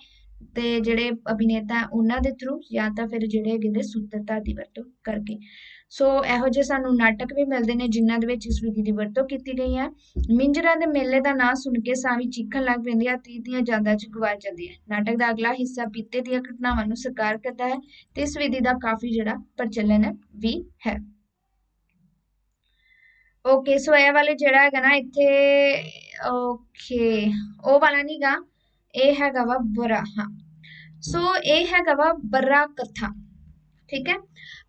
ते जिहड़े अभिनेता है उन्हां दे थ्रू या तो फिर जिहड़े हैगे सूत्रधार की वरतों करके। सो इहो ਜਿਹੇ ਸਾਨੂੰ नाटक भी मिलते हैं जिन्हां दे विच इस विधि की वरतों की गई है। मिंजरा दे मेले का नाम सुन के सावी चीखण लग पैंदी है, अतीत दीआं यादां च गवाच जांदी है। नाटक का अगला हिस्सा बीते दीआं घटनावां नूं साकार करता है ते इस विधि का काफ़ी जिहड़ा प्रचलन भी है। ओके, सो ਇਹ वाले ਜਿਹੜਾ ਹੈਗਾ ਨਾ ਇੱਥੇ ਓਕੇ ਉਹ ਵਾਲਾ ਨਹੀਂ ਗਾ, ਇਹ ਹੈਗਾ ਵਾ ਬਰਾ। ਹਾਂ, ਸੋ ਇਹ ਹੈਗਾ ਵਾ ਬਰਾ ਕਥਾ। ठीक है,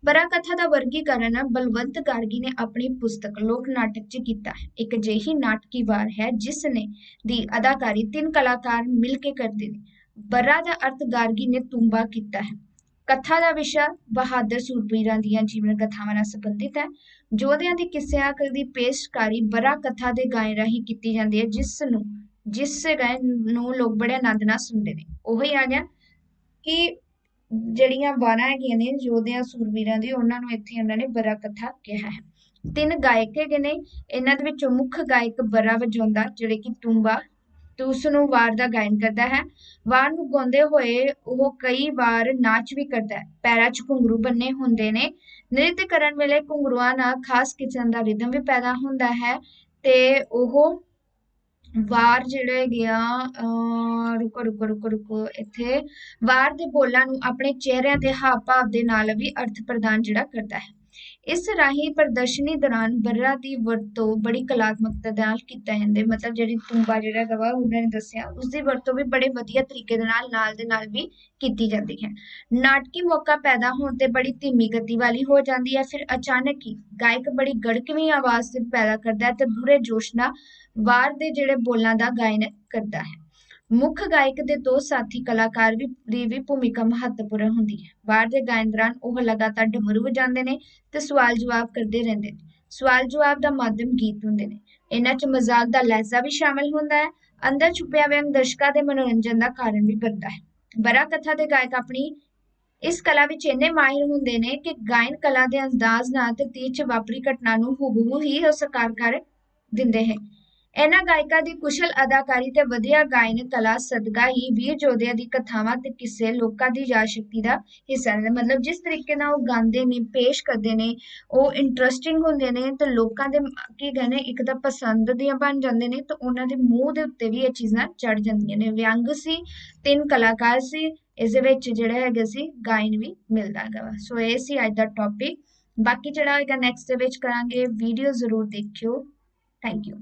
बरा कथा का वर्गीकरण बलवंत गार्गी ने अपनी पुस्तक लोक नाटक च कीता है। एक अजिही नाटकी वार है जिसने दी अदाकारी 3 कलाकार मिलके करते हैं। बरा का अर्थ गार्गी ने तुम्बा कीता है। कथा का विषय बहादुर सूरबीरां दीआं जीवन कथावां नाल संबंधित है। जोधियां दी किस्सियां दी पेशकारी बरा कथा दे गायन राही कीती जांदी है, जिस गायन नूं लोग बड़े आनंद नाल सुनदे ने। ओही आ गया कि ਜਿਹੜੀਆਂ 12 ਹੈਗੀਆਂ ਨੇ ਯੋਧਿਆਂ ਸੂਰਬੀਰਾਂ ਦੀ, ਉਹਨਾਂ ਨੂੰ ਇੱਥੇ ਉਹਨਾਂ ਨੇ ਬਰਾ ਕਥਾ ਕਿਹਾ ਹੈ। 3 ਗਾਇਕ ਹੈਗੇ ਨੇ, ਇਹਨਾਂ ਦੇ ਵਿੱਚੋਂ ਮੁੱਖ ਗਾਇਕ ਬਰਾ ਵਜਾਉਂਦਾ ਜਿਹੜੇ ਕਿ ਤੂੰਬਾ ਤੇ ਉਸ ਨੂੰ ਵਾਰ ਦਾ ਗਾਇਨ ਕਰਦਾ ਹੈ। ਵਾਰ ਨੂੰ ਗਾਉਂਦੇ ਹੋਏ ਉਹ ਕਈ ਵਾਰ ਨਾਚ ਵੀ ਕਰਦਾ ਹੈ। ਪੈਰਾਂ 'ਚ ਘੁੰਗਰੂ ਬੰਨੇ ਹੁੰਦੇ ਨੇ। ਨ੍ਰਿਤ ਕਰਨ ਵੇਲੇ ਘੁੰਗਰੂਆਂ ਨਾਲ ਖਾਸ ਕਿਸਮ ਦਾ ਰਿਦਮ ਵੀ ਪੈਦਾ ਹੁੰਦਾ ਹੈ ਤੇ ਉਹ ਵਾਰ ਜਿਹੜੇ ਹੈਗੇ ਆ ਰੁਕੋ ਇੱਥੇ ਵਾਰ ਦੇ ਬੋਲਾਂ ਨੂੰ ਆਪਣੇ ਚਿਹਰਿਆਂ ਤੇ ਹਾਵ ਭਾਵ ਦੇ ਨਾਲ ਵੀ ਅਰਥ ਪ੍ਰਦਾਨ ਜਿਹੜਾ ਕਰਦਾ ਹੈ। ਇਸ ਰਾਹੀਂ ਪ੍ਰਦਰਸ਼ਨੀ ਦੌਰਾਨ ਬਰਾ ਦੀ ਵਰਤੋਂ ਬੜੀ ਕਲਾਤਮਕਤਾ ਨਾਲ ਕੀਤਾ ਜਾਂਦੇ, ਮਤਲਬ ਜਿਹੜੀ ਤੂੰਬਾ ਜਿਹੜਾ ਹੈਗਾ ਵਾ ਉਹਨਾਂ ਨੇ ਦੱਸਿਆ ਉਸ ਦੀ ਵਰਤੋਂ ਵੀ ਬੜੇ ਵਧੀਆ ਤਰੀਕੇ ਦੇ ਨਾਲ ਵੀ ਕੀਤੀ ਜਾਂਦੀ ਹੈ। ਨਾਟਕੀ ਮੌਕਾ ਪੈਦਾ ਹੋਣ ਤੇ ਬੜੀ ਧੀਮੀ ਗਤੀ ਵਾਲੀ ਹੋ ਜਾਂਦੀ ਹੈ। ਫਿਰ ਅਚਾਨਕ ਹੀ ਗਾਇਕ ਬੜੀ ਗੜਕਵੀਂ ਆਵਾਜ਼ ਤੇ ਪੈਦਾ ਕਰਦਾ ਹੈ ਤੇ ਪੂਰੇ ਜੋਸ਼ ਨਾਲ ਵਾਰ ਦੇ ਜਿਹੜੇ ਬੋਲਾਂ ਦਾ ਗਾਇਨ ਕਰਦਾ ਹੈ। ਮੁੱਖ ਗਾਇਕ ਦੇ 2 ਸਾਥੀ ਕਲਾਕਾਰ ਦੀ ਵੀ ਭੂਮਿਕਾ ਮਹੱਤਵਪੂਰਨ ਹੁੰਦੀ ਹੈ। ਵਾਰ ਦੇ ਗਾਇਨ ਦੌਰਾਨ ਉਹ ਲਗਾਤਾਰ ਡਮਰੂ ਵਜਾਉਂਦੇ ਨੇ ਤੇ ਸਵਾਲ ਜਵਾਬ ਕਰਦੇ ਰਹਿੰਦੇ ਨੇ। ਸਵਾਲ ਜਵਾਬ ਦਾ ਮਾਧਿਅਮ ਗੀਤ ਹੁੰਦੇ ਨੇ। ਇਹਨਾਂ 'ਚ ਮਜ਼ਾਕ ਦਾ ਲਹਿਜ਼ਾ ਵੀ ਸ਼ਾਮਿਲ ਹੁੰਦਾ ਹੈ। ਅੰਦਰ ਛੁਪਿਆ ਵਿਅੰਗ ਦਰਸ਼ਕਾਂ ਦੇ ਮਨੋਰੰਜਨ ਦਾ ਕਾਰਨ ਵੀ ਬਣਦਾ ਹੈ। ਬਰਾ ਕਥਾ ਦੇ ਗਾਇਕ ਆਪਣੀ ਇਸ ਕਲਾ ਵਿੱਚ ਇੰਨੇ ਮਾਹਿਰ ਹੁੰਦੇ ਨੇ ਕਿ ਗਾਇਨ ਕਲਾ ਦੇ ਅੰਦਾਜ਼ ਨਾਲ ਤੇ ਤੀਰ 'ਚ ਵਾਪਰੀ ਘਟਨਾ ਨੂੰ ਹੂਬਹੂ ਹੀ ਸਾਕਾਰ ਕਰ ਦਿੰਦੇ ਹਨ। ਇਹਨਾਂ ਗਾਇਕਾਂ ਦੀ ਕੁਸ਼ਲ ਅਦਾਕਾਰੀ ਤੇ ਵਧੀਆ ਗਾਇਨ ਕਲਾ ਸਦਕਾ ਹੀ ਵੀਰ ਯੋਧਿਆਂ ਦੀ ਕਥਾਵਾਂ ਤੇ ਕਿੱਸੇ ਲੋਕਾਂ ਦੀ ਯਾਦ ਸ਼ਕਤੀ ਦਾ ਹਿੱਸਾ ਨੇ। ਮਤਲਬ ਜਿਸ ਤਰੀਕੇ ਨਾਲ ਉਹ ਗਾਉਂਦੇ ਨੇ, ਪੇਸ਼ ਕਰਦੇ ਨੇ, ਉਹ ਇੰਟਰਸਟਿੰਗ ਹੁੰਦੇ ਨੇ ਤੇ ਲੋਕਾਂ ਦੇ ਕੀ ਕਹਿੰਦੇ ਇੱਕ ਤਾਂ ਪਸੰਦ ਦੀਆਂ ਬਣ ਜਾਂਦੇ ਨੇ ਤੇ ਉਹਨਾਂ ਦੇ ਮੂੰਹ ਦੇ ਉੱਤੇ ਵੀ ਇਹ ਚੀਜ਼ਾਂ ਚੜ ਜਾਂਦੀਆਂ ਨੇ। ਵਿਅੰਗ ਸੀ, 3 ਕਲਾਕਾਰ ਸੀ, ਇਸ ਦੇ ਵਿੱਚ ਜਿਹੜੇ ਹੈਗੇ ਸੀ ਗਾਇਨ ਵੀ ਮਿਲਦਾ ਹੈਗਾ ਵਾ। ਸੋ ਇਹ ਸੀ ਅੱਜ ਦਾ ਟੌਪਿਕ। ਬਾਕੀ ਜਿਹੜਾ ਹੋਏਗਾ ਨੈਕਸਟ ਦੇ ਵਿੱਚ ਕਰਾਂਗੇ। ਵੀਡੀਓ ਜ਼ਰੂਰ ਦੇਖਿਓ। Thank you.